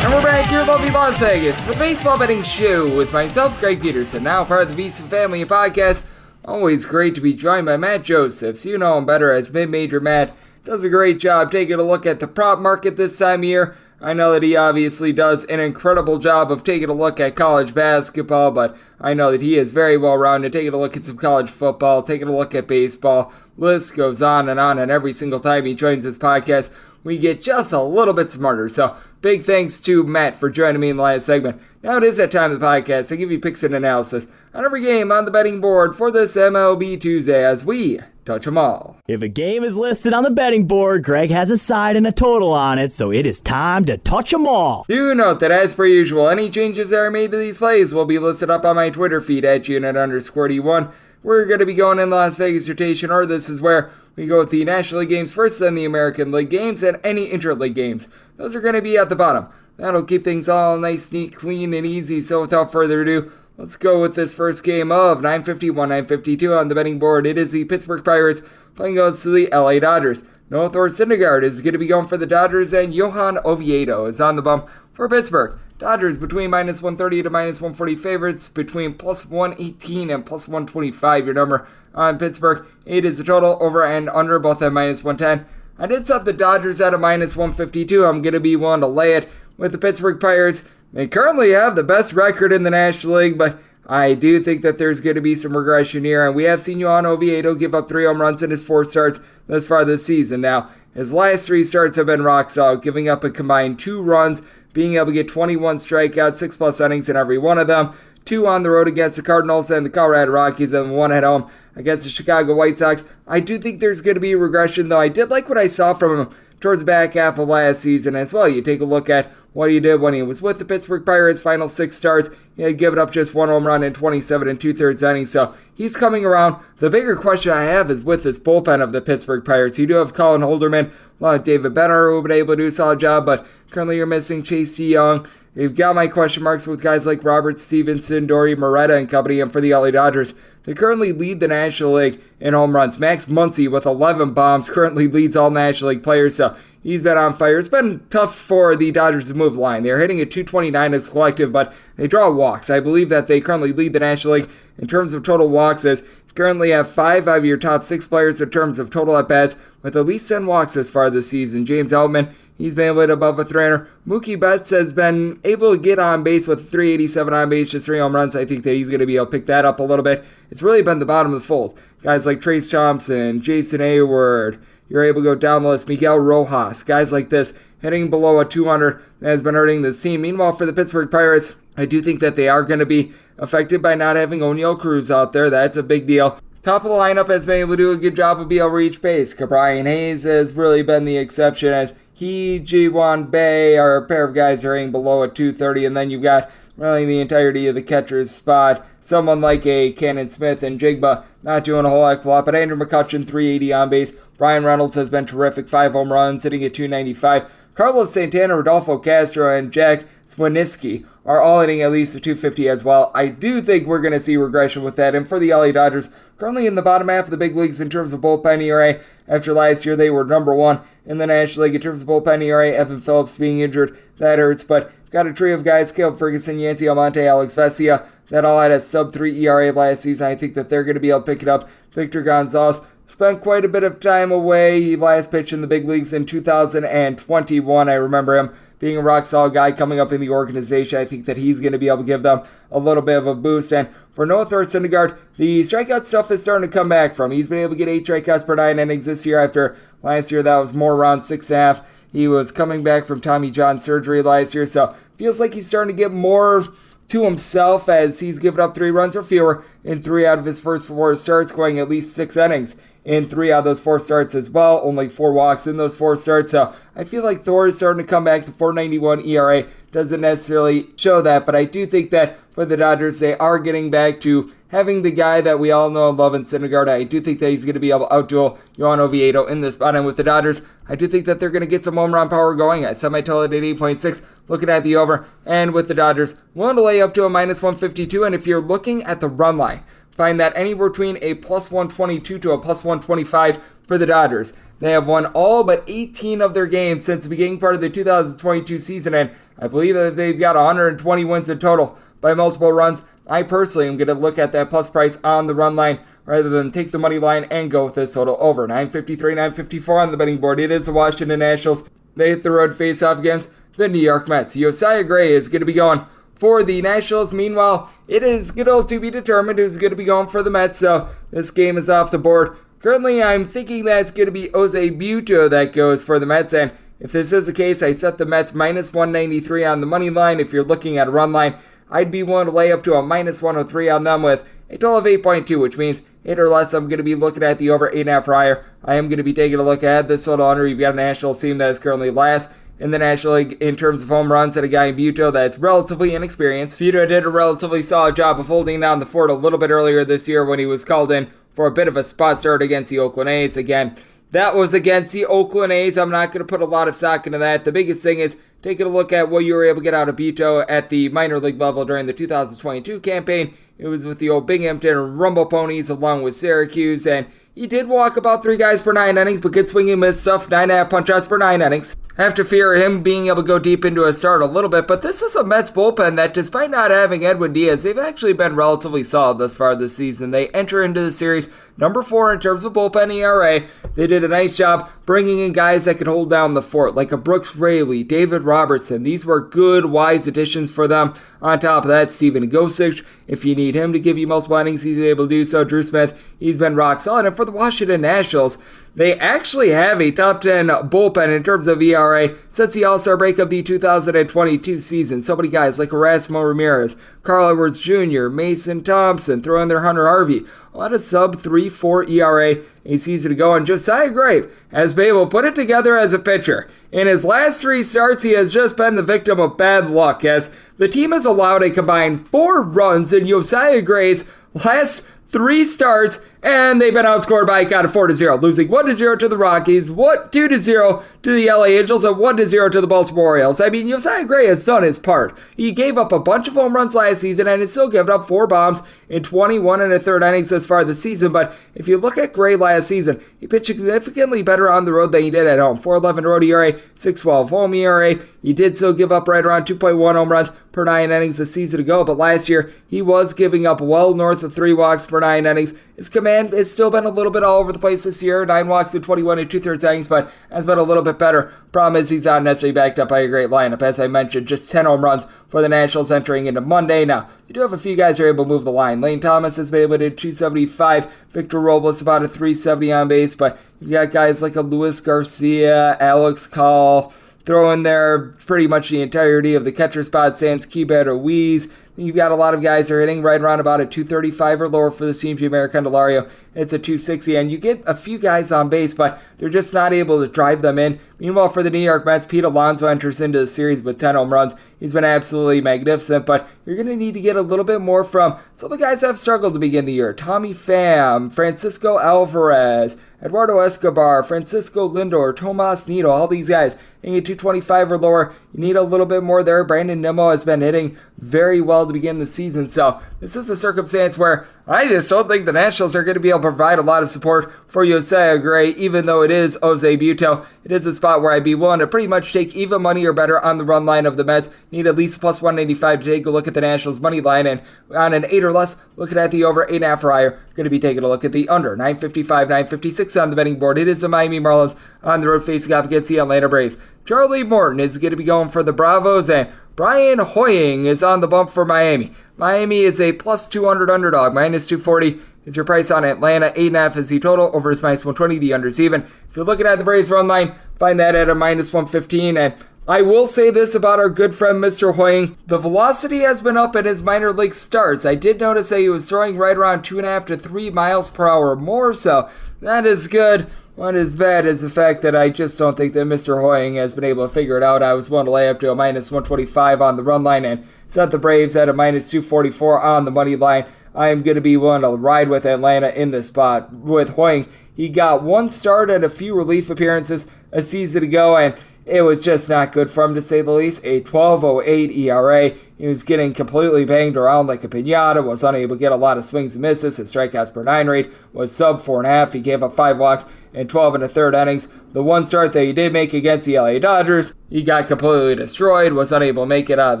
And we're back here in lovely Las Vegas for the Baseball Betting Show with myself, Greg Peterson, now part of the VSiN Family Podcast. Always great to be joined by Matt Josephs. You know him better as Mid-Major Matt. Does a great job taking a look at the prop market this time of year. I know that he obviously does an incredible job of taking a look at college basketball, but I know that he is very well-rounded, taking a look at some college football, taking a look at baseball. List goes on, and every single time he joins this podcast, we get just a little bit smarter. So big thanks to Matt for joining me in the last segment. Now it is that time of the podcast to give you picks and analysis on every game on the betting board for this MLB Tuesday as we touch them all. If a game is listed on the betting board, Greg has a side and a total on it, so it is time to touch them all. Do note that as per usual, any changes that are made to these plays will be listed up on my Twitter feed at unit_D1. We're going to be going in the Las Vegas rotation, or this is where we go with the National League games first, then the American League games, and any interleague games. Those are going to be at the bottom. That'll keep things all nice, neat, clean, and easy. So without further ado, let's go with this first game of 951, 952 on the betting board. It is the Pittsburgh Pirates playing goes to the LA Dodgers. Noah Thor Syndergaard is going to be going for the Dodgers, and Johan Oviedo is on the bump for Pittsburgh. Dodgers between minus 130 to minus 140 favorites, between plus 118 and plus 125, your number on Pittsburgh. 8 is the total, over and under, both at minus 110. I did set the Dodgers at a minus 152. I'm going to be willing to lay it with the Pittsburgh Pirates. They currently have the best record in the National League, but I do think that there's going to be some regression here, and we have seen Johan Oviedo give up 3 home runs in his 4 starts thus far this season. Now, his last 3 starts have been rock solid, giving up a combined 2 runs, being able to get 21 strikeouts, 6+ innings in every one of them, 2 on the road against the Cardinals and the Colorado Rockies, and 1 at home against the Chicago White Sox. I do think there's going to be a regression, though. I did like what I saw from him towards the back half of last season as well. You take a look at what he did when he was with the Pittsburgh Pirates, final 6 starts. He had given up just 1 home run in 27 2/3 innings, so he's coming around. The bigger question I have is with this bullpen of the Pittsburgh Pirates. You do have Colin Holderman, a lot of David Benner who have been able to do a solid job, but currently you're missing Chase Young. You've got my question marks with guys like Robert Stevenson, Dory Moretta and company, and for the LA Dodgers, they currently lead the National League in home runs. Max Muncy with 11 bombs currently leads all National League players, so he's been on fire. It's been tough for the Dodgers to move the line. They're hitting at .229 as collective, but they draw walks. I believe that they currently lead the National League in terms of total walks, as you currently have 5 out of your top 6 players in terms of total at-bats with at least 10 walks this far this season. James Outman, he's been able to hit above a 300. Mookie Betts has been able to get on base with 387 on base, just 3 home runs. I think that he's going to be able to pick that up a little bit. It's really been the bottom of the fold. Guys like Trace Thompson, Jason Hayward, you're able to go down the list. Miguel Rojas, guys like this, hitting below a 200 that has been hurting this team. Meanwhile, for the Pittsburgh Pirates, I do think that they are going to be affected by not having O'Neal Cruz out there. That's a big deal. Top of the lineup has been able to do a good job of being able to reach base. Brian Hayes has really been the exception, as he, Ji-Wan Bae are a pair of guys who are hitting below a 230, and then you've got really the entirety of the catcher's spot. Someone like a Cannon Smith and Jigba not doing a whole heck of a lot, but Andrew McCutchen, 380 on base. Brian Reynolds has been terrific, 5 home runs, hitting at 295. Carlos Santana, Rodolfo Castro, and Jack Swaniski are all hitting at least a 250 as well. I do think we're going to see regression with that. And for the LA Dodgers, currently in the bottom half of the big leagues in terms of bullpen ERA. After last year, they were number 1 in the National League in terms of bullpen ERA. Evan Phillips being injured, that hurts. But got a trio of guys, Caleb Ferguson, Yancy Almonte, Alex Vesia, that all had a sub-3 ERA last season. I think that they're going to be able to pick it up. Victor Gonzalez spent quite a bit of time away. He last pitched in the big leagues in 2021. I remember him being a rock-solid guy coming up in the organization. I think that he's going to be able to give them a little bit of a boost. And for Noah Thor Syndergaard, the strikeout stuff is starting to come back from. He's been able to get 8 strikeouts per 9 innings this year, after last year that was more around 6.5. He was coming back from Tommy John surgery last year, so feels like he's starting to get more to himself, as he's given up 3 runs or fewer in 3 out of his first 4 starts, going at least 6 innings in 3 out of those 4 starts as well. Only 4 walks in those 4 starts. So I feel like Thor is starting to come back. The 4.91 ERA doesn't necessarily show that, but I do think that for the Dodgers, they are getting back to having the guy that we all know and love in Syndergaard. I do think that he's going to be able to outduel Johan Oviedo in this spot. And with the Dodgers, I do think that they're going to get some home run power going at semi-total at 8.6. Looking at the over, and with the Dodgers, willing to lay up to a -152. And if you're looking at the run line, find that anywhere between a +122 to a +125 for the Dodgers. They have won all but 18 of their games since the beginning part of the 2022 season, and I believe that they've got 120 wins in total by multiple runs. I personally am going to look at that plus price on the run line rather than take the money line and go with this total over. 953, 954 on the betting board. It is the Washington Nationals. They hit the road face-off against the New York Mets. Josiah Gray is going to be going for the Nationals. Meanwhile, it is going to be determined who's going to be going for the Mets, so this game is off the board. Currently, I'm thinking that it's going to be Jose Buto that goes for the Mets, and if this is the case, I set the Mets -193 on the money line. If you're looking at a run line, I'd be willing to lay up to a -103 on them with a total of 8.2, which means 8 or less. I'm going to be looking at the over 8.5 or higher. I am going to be taking a look at this total under. You've got a Nationals team that is currently last in the National League in terms of home runs, and a guy in Buto that's relatively inexperienced. Buto did a relatively solid job of holding down the fort a little bit earlier this year when he was called in for a bit of a spot start against the Oakland A's. Again, that was against the Oakland A's. I'm not going to put a lot of stock into that. The biggest thing is taking a look at what you were able to get out of Buto at the minor league level during the 2022 campaign. It was with the old Binghamton Rumble Ponies along with Syracuse, and he did walk about 3 guys per 9 innings, but good swinging miss stuff, 9.5 punch-outs per 9 innings. I have to fear him being able to go deep into a start a little bit, but this is a Mets bullpen that, despite not having Edwin Diaz, they've actually been relatively solid thus far this season. They enter into the series number 4 in terms of bullpen ERA. They did a nice job bringing in guys that could hold down the fort, like a Brooks Raley, David Robertson. These were good, wise additions for them. On top of that, Steven Gosich, if you need him to give you multiple innings, he's able to do so. Drew Smith, he's been rock solid. And for the Washington Nationals, they actually have a top 10 bullpen in terms of ERA since the All-Star break of the 2022 season. So many guys like Erasmo Ramirez, Carl Edwards Jr., Mason Thompson, throw in their Hunter Harvey. A lot of sub 3.4 ERA a season ago, and Josiah Gray has been able to put it together as a pitcher. In his last 3 starts, he has just been the victim of bad luck, as the team has allowed a combined 4 runs in Josiah Gray's last 3 starts, and they've been outscored by a count of 4-0, losing 1-0 to the Rockies, 2-0 to the LA Angels, and 1-0 to the Baltimore Orioles. I mean, Josiah Gray has done his part. He gave up a bunch of home runs last season, and has still given up 4 bombs in 21 1/3 innings thus far this season. But if you look at Gray last season, he pitched significantly better on the road than he did at home. 4.11 road ERA, 6.12 home ERA. He did still give up right around 2.1 home runs per 9 innings a season ago, but last year he was giving up well north of 3 walks per 9 innings. His command has still been a little bit all over the place this year. 9 walks in 21 2/3 innings, but has been a little bit better. Problem is he's not necessarily backed up by a great lineup. As I mentioned, just 10 home runs for the Nationals entering into Monday. Now, you do have a few guys who are able to move the line. Lane Thomas has been able to do 275. Victor Robles about a 370 on base, but you've got guys like a Luis Garcia, Alex Call, throw in there pretty much the entirety of the catcher spot, sans Keibert Ruiz. You've got a lot of guys that are hitting right around about a 235 or lower for the CMG American Candelario. It's a 260, and you get a few guys on base, but they're just not able to drive them in. Meanwhile, for the New York Mets, Pete Alonso enters into the series with 10 home runs. He's been absolutely magnificent, but you're going to need to get a little bit more from some of the guys that have struggled to begin the year. Tommy Pham, Francisco Alvarez, Eduardo Escobar, Francisco Lindor, Tomas Nido, all these guys hitting at 225 or lower. You need a little bit more there. Brandon Nimmo has been hitting very well to begin the season, so this is a circumstance where I just don't think the Nationals are going to be able to provide a lot of support for Josiah Gray, even though it is Jose Buto. It is a spot where I'd be willing to pretty much take even money or better on the run line of the Mets. Need at least plus 185 to take a look at the Nationals money line, and on an 8 or less, looking at the over 8.5 or higher, going to be taking a look at the under 955, 956 on the betting board. It is the Miami Marlins on the road facing off against the Atlanta Braves. Charlie Morton is going to be going for the Bravos, and Brian Hoying is on the bump for Miami. Miami is a plus 200 underdog. Minus 240 is your price on Atlanta. 8.5 is the total. Over is minus 120. The under's even. If you're looking at the Braves run line, find that at a minus 115. And I will say this about our good friend Mr. Hoying. The velocity has been up in his minor league starts. I did notice that he was throwing right around 2.5 to 3 miles per hour more, so that is good. What is bad is the fact that I just don't think that Mr. Hoying has been able to figure it out. I was willing to lay up to a minus 125 on the run line and set the Braves at a minus 244 on the money line. I am going to be willing to ride with Atlanta in this spot. With Hoying, he got 1 start and a few relief appearances a season ago, and it was just not good for him, to say the least. A 12.08 ERA. He was getting completely banged around like a piñata, was unable to get a lot of swings and misses. His strikeouts per 9 rate was sub 4.5. He gave up 5 walks in 12 1/3 innings. The 1 start that he did make against the LA Dodgers, he got completely destroyed, was unable to make it out of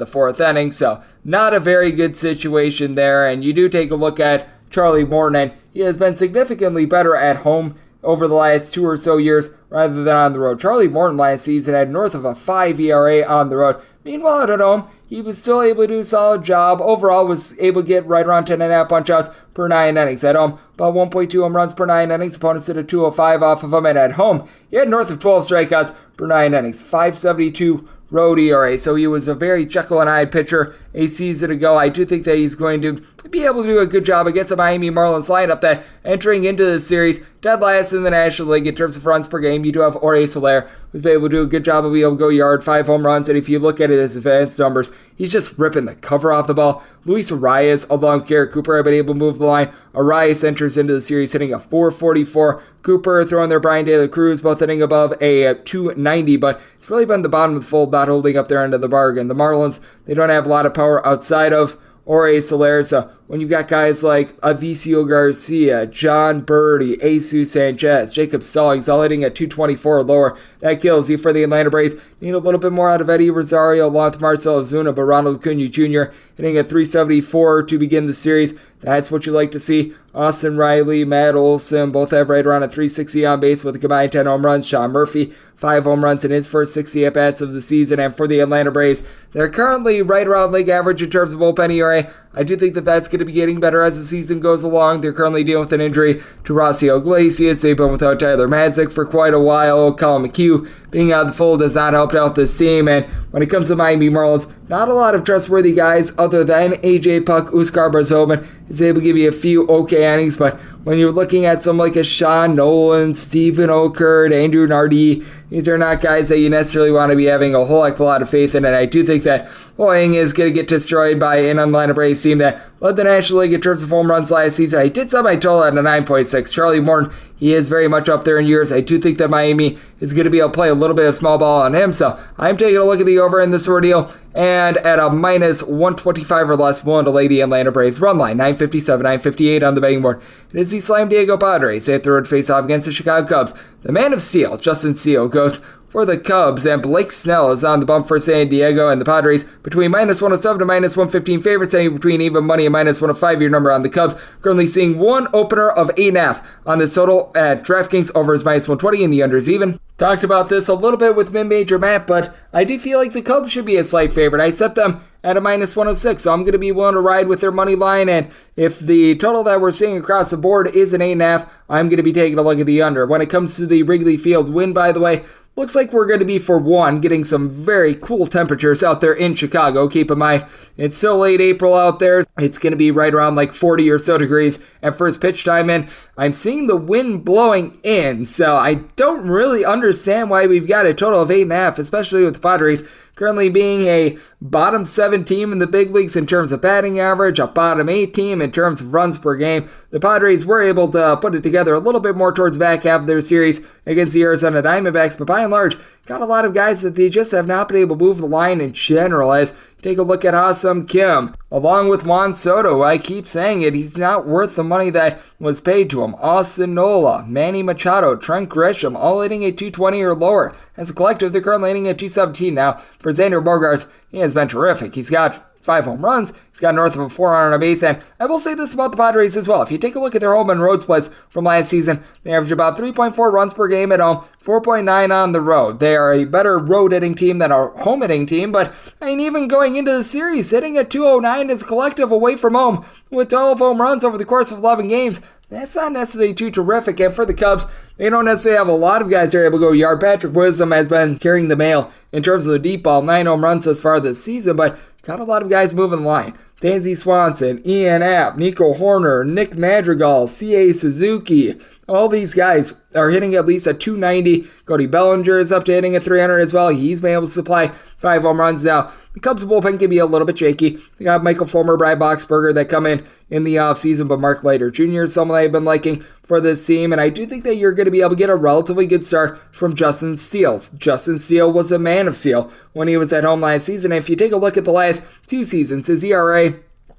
the 4th inning, so not a very good situation there. And you do take a look at Charlie Morton, and he has been significantly better at home over the last 2 or so years rather than on the road. Charlie Morton last season had north of a 5 ERA on the road. Meanwhile, at home, he was still able to do a solid job. Overall, was able to get right around 10.5 punch-outs per 9 innings. At home, about 1.2 home runs per 9 innings. Opponents hit a 205 off of him. And at home, he had north of 12 strikeouts per 9 innings. 5.72 road ERA. So he was a very Jekyll and Hyde pitcher a season ago. I do think that he's going to be able to do a good job against the Miami Marlins lineup that entering into this series, dead last in the National League in terms of runs per game. You do have Jorge Soler, who's been able to do a good job of being able to go yard, 5 home runs, and if you look at his advanced numbers, he's just ripping the cover off the ball. Luis Arias, along with Garrett Cooper, have been able to move the line. Arias enters into the series hitting a 444. Cooper throwing their Brian De La Cruz, both hitting above a 290, but it's really been the bottom of the fold not holding up their end of the bargain. The Marlins, they don't have a lot of power outside of Jorge Soler, so when you've got guys like Avicio Garcia, John Birdie, Jesus Sanchez, Jacob Stallings all hitting at 224 or lower, that kills you for the Atlanta Braves. Need a little bit more out of Eddie Rosario along with Marcell Ozuna, but Ronald Acuna Jr. hitting at 374 to begin the series. That's what you like to see. Austin Riley, Matt Olson, both have right around a 360 on base with a combined 10 home runs. Sean Murphy, 5 home runs in his first 60 at-bats of the season. And for the Atlanta Braves, they're currently right around league average in terms of bullpen ERA. I do think that that's going to be getting better as the season goes along. They're currently dealing with an injury to Rossio Iglesias. They've been without Tyler Madzik for quite a while. Colin McHugh being out of the fold has not helped out this team. And when it comes to Miami Marlins, not a lot of trustworthy guys other than AJ Puck. Uskar Brazoban is able to give you a few okay innings, but when you're looking at some like a Sean Nolan, Stephen Okert, Andrew Nardi, these are not guys that you necessarily want to be having a whole heck of a lot of faith in, and I do think that Hoying is going to get destroyed by an Atlanta Braves team that led the National League in terms of home runs last season. I did set my total at a 9.6. Charlie Morton, he is very much up there in years. I do think that Miami is going to be able to play a little bit of small ball on him, so I'm taking a look at the over in this ordeal, and at a minus 125 or less, willing to lay the Atlanta Braves run line, 957, 958 on the betting board. It is the Slam Diego Padres. They hit the road face-off against the Chicago Cubs. The man of steel, Justin Steele, goes for the Cubs, and Blake Snell is on the bump for San Diego, and the Padres between minus 107 to minus 115 favorites, and between even money and minus 105 your number on the Cubs. Currently seeing one opener of 8.5 on this total at DraftKings. Over is minus 120 and the under is even. Talked about this a little bit with mid-major Matt, but I do feel like the Cubs should be a slight favorite. I set them at a minus 106, so I'm going to be willing to ride with their money line, and if the total that we're seeing across the board is an 8.5, I'm going to be taking a look at the under. When it comes to the Wrigley Field win, by the way, looks like we're going to be, for one, getting some very cool temperatures out there in Chicago. Keep in mind, it's still late April out there. It's going to be right around like 40 or so degrees at first pitch time, and I'm seeing the wind blowing in, so I don't really understand why we've got a total of 8.5, especially with the Padres currently being a bottom 7 team in the big leagues in terms of batting average, a bottom 8 team in terms of runs per game. The Padres were able to put it together a little bit more towards the back half of their series against the Arizona Diamondbacks, but by and large, got a lot of guys that they just have not been able to move the line in general. As you take a look at Ha-Seong Kim, along with Juan Soto, I keep saying it, he's not worth the money that was paid to him. Austin Nola, Manny Machado, Trent Grisham, all hitting at 220 or lower. As a collective, they're currently hitting at 217 now. For Xander Bogaerts, he has been terrific. He's got 5 home runs. He's got north of a 400 on a base, and I will say this about the Padres as well. If you take a look at their home and road splits from last season, they average about 3.4 runs per game at home, 4.9 on the road. They are a better road hitting team than a home hitting team, but I mean, even going into the series, hitting at 209 as a collective away from home with 12 home runs over the course of 11 games, that's not necessarily too terrific. And for the Cubs, they don't necessarily have a lot of guys that are able to go yard. Patrick Wisdom has been carrying the mail in terms of the deep ball, 9 home runs thus far this season, but got a lot of guys moving the line. Dansby Swanson, Ian Happ, Nico Horner, Nick Madrigal, C.A. Suzuki. All these guys are hitting at least a 290. Cody Bellinger is up to hitting a 300 as well. He's been able to supply 5 home runs now. The Cubs bullpen can be a little bit shaky. They got Michael Fulmer, Brad Boxberger that come in the offseason, but Mark Leiter Jr. is someone I've been liking for this team, and I do think that you're going to be able to get a relatively good start from Justin Steele. Justin Steele was a man of steel when he was at home last season. If you take a look at the last 2 seasons, his ERA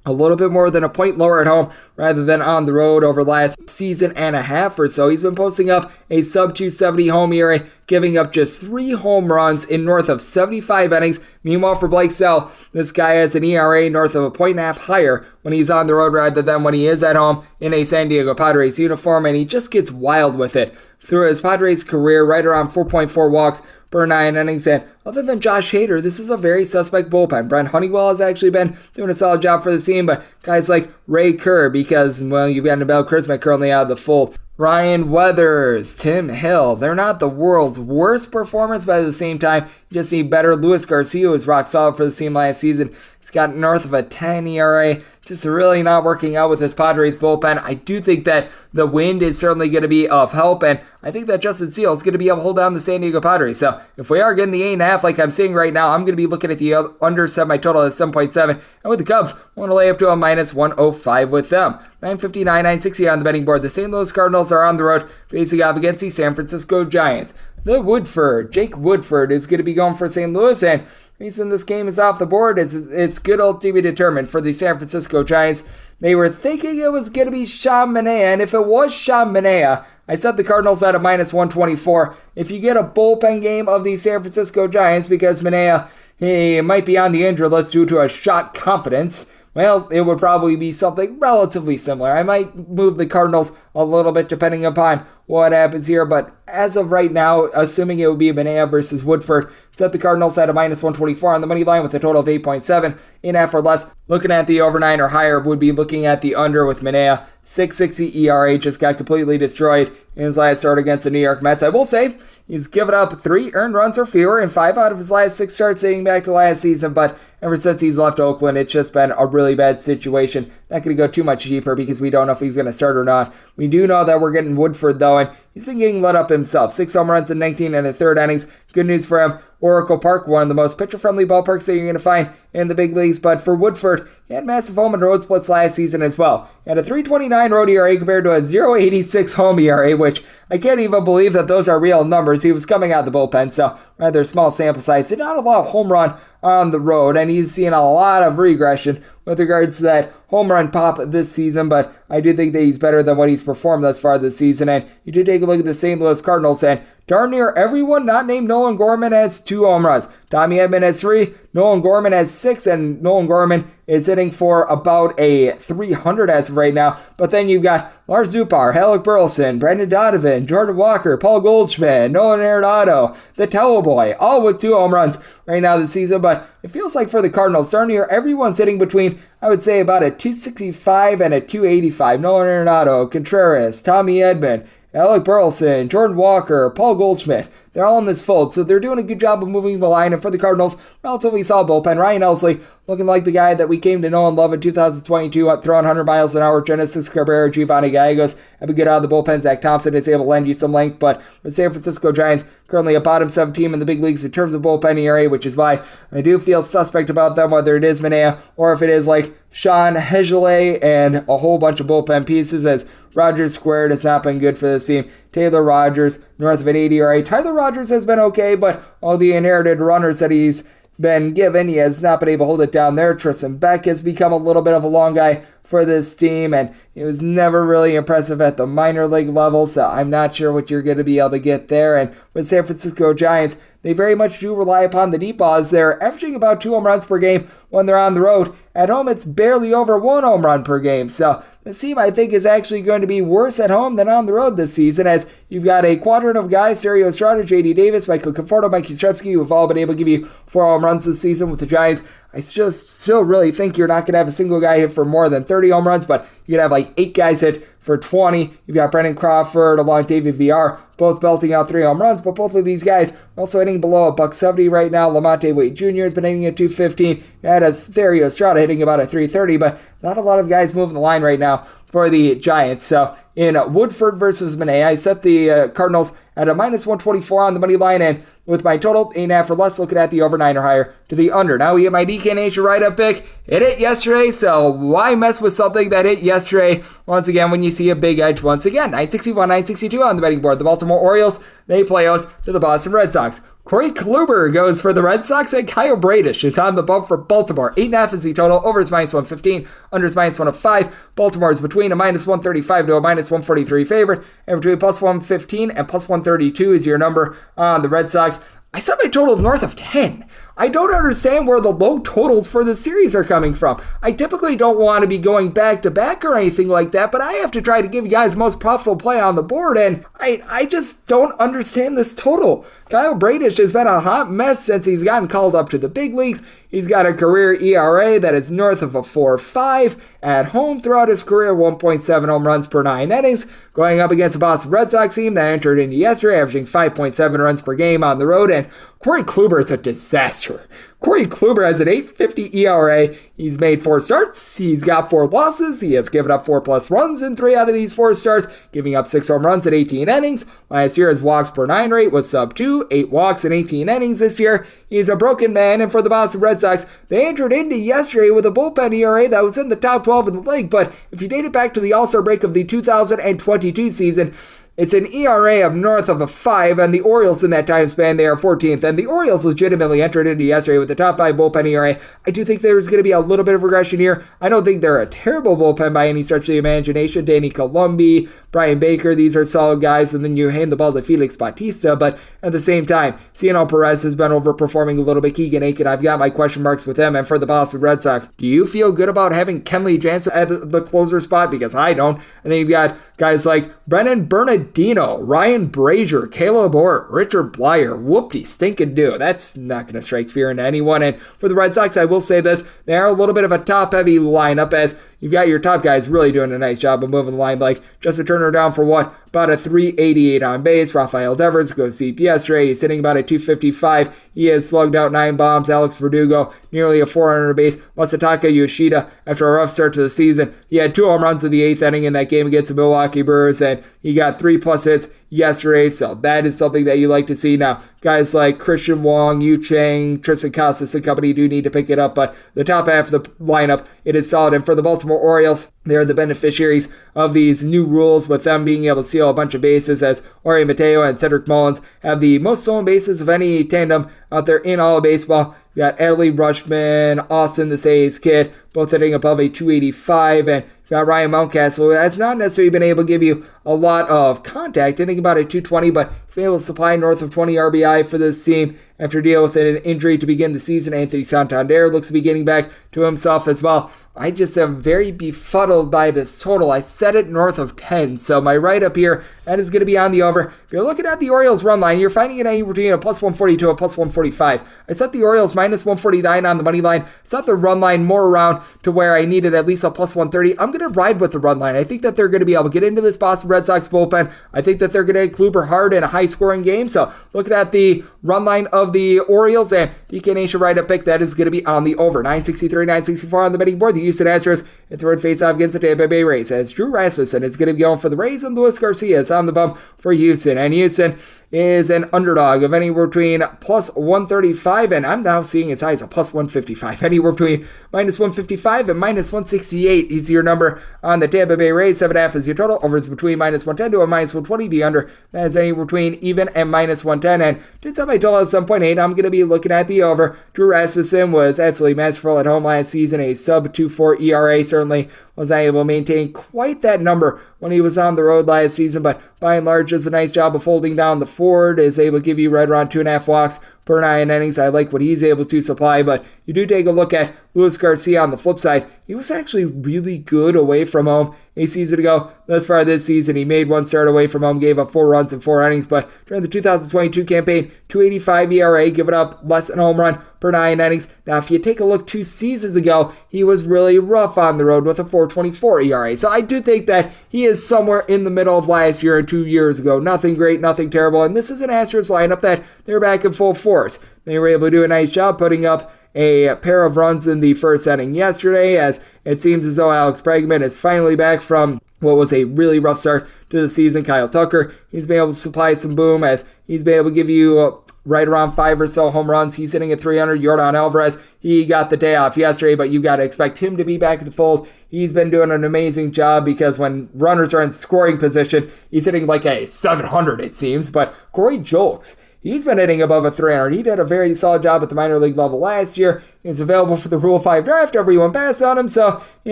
a little bit more than a point lower at home rather than on the road over the last season and a half or so. He's been posting up a sub-270 home ERA, giving up just 3 home runs in north of 75 innings. Meanwhile, for Blake Snell, this guy has an ERA north of a 1.5 higher when he's on the road rather than when he is at home in a San Diego Padres uniform, and he just gets wild with it. Through his Padres career, right around 4.4 walks per 9 innings, and other than Josh Hader, this is a very suspect bullpen. Brent Honeywell has actually been doing a solid job for the team, but guys like Ray Kerr, because, well, you've got Nabel Christmas currently out of the fold. Ryan Weathers, Tim Hill, they're not the world's worst performance, but at the same time, you just need better. Luis Garcia was rock solid for the team last season. He's got north of a 10 ERA. Just really not working out with this Padres bullpen. I do think that the wind is certainly going to be of help, and I think that Justin Steele is going to be able to hold down the San Diego Padres. So if we are getting the 8.5 like I'm seeing right now, I'm going to be looking at the under semi-total at 7.7. And with the Cubs, I want to lay up to a minus 105 with them. 959, 960 on the betting board. The St. Louis Cardinals are on the road facing off against the San Francisco Giants. The Woodford, Jake Woodford, is going to be going for St. Louis, and reason this game is off the board is it's good old to be determined for the San Francisco Giants. They were thinking it was going to be Sean Manaea, and if it was Sean Manaea, I set the Cardinals at a minus 124. If you get a bullpen game of the San Francisco Giants because Manaea, he might be on the injured list due to a shot confidence, well, it would probably be something relatively similar. I might move the Cardinals a little bit depending upon what happens here, but as of right now, assuming it would be Manaea versus Woodford, set the Cardinals at a minus 124 on the money line with a total of 8.7, 8.5 or less. Looking at the over 9 or higher would be looking at the under with Manaea. 6.60 ERA, just got completely destroyed in his last start against the New York Mets. I will say, he's given up 3 earned runs or fewer in 5 out of his last 6 starts dating back to last season, but ever since he's left Oakland, it's just been a really bad situation. Not going to go too much deeper because we don't know if he's going to start or not. We do know that we're getting Woodford, though, and he's been getting let up himself. 6 home runs in 19 and a third innings. Good news for him. Oracle Park, one of the most pitcher-friendly ballparks that you're going to find in the big leagues, but for Woodford, he had massive home and road splits last season as well. He had a 3.29 road ERA compared to a 0.86 home ERA, which I can't even believe that those are real numbers. He was coming out of the bullpen, so rather small sample size. Did not allow a home run on the road, and he's seen a lot of regression with regards to that home run pop this season, but I do think that he's better than what he's performed thus far this season. And you do take a look at the St. Louis Cardinals, and darn near everyone not named Nolan Gorman has 2 home runs. Tommy Edman has 3, Nolan Gorman has 6, and Nolan Gorman is hitting for about a 300 as of right now. But then you've got Lars Zupar, Alec Burleson, Brendan Donovan, Jordan Walker, Paul Goldschmidt, Nolan Arenado, the Towel Boy, all with 2 home runs right now this season. But it feels like for the Cardinals, darn near everyone's hitting between, I would say, about a 265 and a 285. Nolan Arenado, Contreras, Tommy Edman, Alec Burleson, Jordan Walker, Paul Goldschmidt. They're all in this fold, so they're doing a good job of moving the line. And for the Cardinals, relatively solid bullpen. Ryan Helsley, looking like the guy that we came to know and love in 2022, throwing 100 miles an hour. Genesis Cabrera, Giovanni Gallegos have a good out of the bullpen. Zach Thompson is able to lend you some length, but the San Francisco Giants currently a bottom 7 team in the big leagues in terms of bullpen ERA, which is why I do feel suspect about them, whether it is Manaea or if it is like Sean Hegelet and a whole bunch of bullpen pieces, as Rogers squared has not been good for this team. Taylor Rogers, north of an 80 ERA. Tyler Rogers has been okay, but all the inherited runners that he's been given, he has not been able to hold it down there. Tristan Beck has become a little bit of a long guy for this team, and he was never really impressive at the minor league level, so I'm not sure what you're going to be able to get there. And with San Francisco Giants, they very much do rely upon the deep balls. They're averaging about 2 home runs per game when they're on the road. At home, it's barely over 1 home run per game. So this team, I think, is actually going to be worse at home than on the road this season, as you've got a quadrant of guys, Sergio Estrada, J.D. Davis, Michael Conforto, Mike Yastrzemski, who have all been able to give you 4 home runs this season with the Giants. I just still really think you're not going to have a single guy hit for more than 30 home runs, but you could have like 8 guys hit for 20. You've got Brendan Crawford along David Villar, both belting out 3 home runs, but both of these guys are also hitting below a $170 right now. Lamonte Wade Jr. has been hitting at 215. You had a Sergio Estrada hitting about a 330, but not a lot of guys moving the line right now for the Giants. So in Woodford versus Manaea, I set the Cardinals at a minus 124 on the money line, and with my total 8.5 or less, looking at the over 9 or higher to the under. Now we get my DK Nation write-up pick. It hit yesterday, so why mess with something that hit yesterday? Once again, when you see a big edge, once again, 961, 962 on the betting board. The Baltimore Orioles, they play host to the Boston Red Sox. Corey Kluber goes for the Red Sox, and Kyle Bradish is on the bump for Baltimore. 8.5 is the total. Over is minus 115. Under is minus 105. Baltimore is between a minus 135 to a minus 143 favorite. And between plus 115 and plus 132 is your number on the Red Sox. I set my total north of 10. I don't understand where the low totals for the series are coming from. I typically don't want to be going back to back or anything like that, but I have to try to give you guys the most profitable play on the board, and I just don't understand this total. Kyle Bradish has been a hot mess since he's gotten called up to the big leagues. He's got a career ERA that is north of a 4.5. At home throughout his career, 1.7 home runs per 9 innings. Going up against the Boston Red Sox team that entered into yesterday, averaging 5.7 runs per game on the road. And Corey Kluber is a disaster. Corey Kluber has an 8.50 ERA. He's made 4 starts. He's got 4 losses. He has given up 4+ runs in 3 out of these 4 starts, giving up 6 home runs in 18 innings. Last year, his walks per 9 rate was sub 2, 8 walks in 18 innings this year. He's a broken man, and for the Boston Red Sox, they entered into yesterday with a bullpen ERA that was in the top 12 in the league, but if you date it back to the All-Star break of the 2022 season, It's an ERA of north of a 5, and the Orioles in that time span, they are 14th, and the Orioles legitimately entered into yesterday with the top 5 bullpen ERA. I do think there's going to be a little bit of regression here. I don't think they're a terrible bullpen by any stretch of the imagination. Danny Columbi, Brian Baker, these are solid guys, and then you hand the ball to Felix Bautista, but at the same time, Cianel Perez has been overperforming a little bit. Keegan Aiken, I've got my question marks with him, and for the Boston Red Sox, do you feel good about having Kenley Jansen at the closer spot? Because I don't. And then you've got guys like Brennan Bernardino, Ryan Brazier, Caleb Ort, Richard Blyer, whoop-de-stinkin-do. That's not going to strike fear into anyone. And for the Red Sox, I will say this, they are a little bit of a top-heavy lineup, as you've got your top guys really doing a nice job of moving the line, like Justin Turner down for what? About a 388 on base. Rafael Devers goes deep yesterday. He's hitting about a 255. He has slugged out 9 bombs. Alex Verdugo, nearly a 400 base. Masataka Yoshida, after a rough start to the season, he had 2 home runs in the 8th inning in that game against the Milwaukee Brewers, and he got 3+ hits yesterday, so that is something that you like to see. Now, guys like Christian Wong, Yu Chang, Tristan Casas and company do need to pick it up, but the top half of the lineup, it is solid. And for the Baltimore Orioles, they're the beneficiaries of these new rules, with them being able to steal a bunch of bases, as Ori Mateo and Cedric Mullins have the most stolen bases of any tandem out there in all of baseball. You got Adley Rutschman, Austin the Say's kid, both hitting above a 285, and you got Ryan Mountcastle, who has not necessarily been able to give you a lot of contact, hitting about a 220, but he's been able to supply north of 20 RBI for this team after dealing with an injury to begin the season. Anthony Santander looks to be getting back to himself as well. I just am very befuddled by this total. I set it north of 10, so my write-up here, that is going to be on the over. If you're looking at the Orioles run line, you're finding it anywhere between a plus 140 to a plus 145. I set the Orioles minus 149 on the money line. Set the run line more around to where I needed at least a plus 130. I'm going to ride with the run line. I think that they're going to be able to get into this Boston Red Sox bullpen. I think that they're going to Kluber hard in a high-scoring game. So looking at the run line of the Orioles, and DK Nation write-up pick, that is going to be on the over. 963, 964 on the betting board. The Houston Astros in third face-off against the Tampa Bay Rays, as Drew Rasmussen is going to be going for the Rays, and Luis Garcia is on the bump for Houston. And Houston is an underdog of anywhere between plus 135, and I'm now seeing as high as a plus 155. Anywhere between minus 155 and minus 168 is your number on the Tampa Bay Rays. 7.5 is your total. Overs between minus 110 to a minus 120. The under, that is anywhere between even and minus 110. And did set my total at 7.8. I'm going to be looking at the over. Drew Rasmussen was absolutely masterful at home last season. A sub 2.4 ERA certainly was not able to maintain quite that number when he was on the road last season, but by and large does a nice job of holding down the fort, is able to give you right around 2.5 walks per 9 innings. I like what he's able to supply, but you do take a look at Luis Garcia on the flip side. He was actually really good away from home a season ago. Thus far this season, he made one start away from home, gave up 4 runs in 4 innings, but during the 2022 campaign, 2.85 ERA, giving up less than a home run per 9 innings. Now, if you take a look 2 seasons ago, he was really rough on the road with a 4.24 ERA. So I do think that he is somewhere in the middle of last year and 2 years ago. Nothing great, nothing terrible, and this is an Astros lineup that they're back in full force. They were able to do a nice job putting up a pair of runs in the first inning yesterday, as it seems as though Alex Bregman is finally back from what was a really rough start to the season. Kyle Tucker, he's been able to supply some boom, as he's been able to give you right around 5 or so home runs. He's hitting at 300. Yordan Alvarez, he got the day off yesterday, but you got to expect him to be back in the fold. He's been doing an amazing job, because when runners are in scoring position, he's hitting like a 700, it seems. But Corey Julks, he's been hitting above a 300. He did a very solid job at the minor league level last year. He's available for the Rule 5 draft. Everyone passed on him. So, the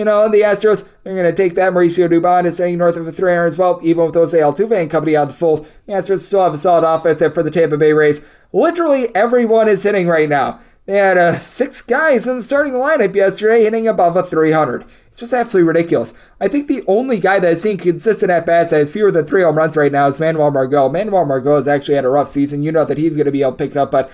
Astros, they're going to take that. Mauricio Dubon is hitting north of a 300 as well. Even with Jose Altuve and company out of the fold, the Astros still have a solid offense. And for the Tampa Bay Rays, literally everyone is hitting right now. They had 6 guys in the starting lineup yesterday hitting above a 300. It's just absolutely ridiculous. I think the only guy that has seen consistent at-bats that has fewer than 3 home runs right now is Manuel Margot. Manuel Margot has actually had a rough season. You know that he's going to be able to pick it up, but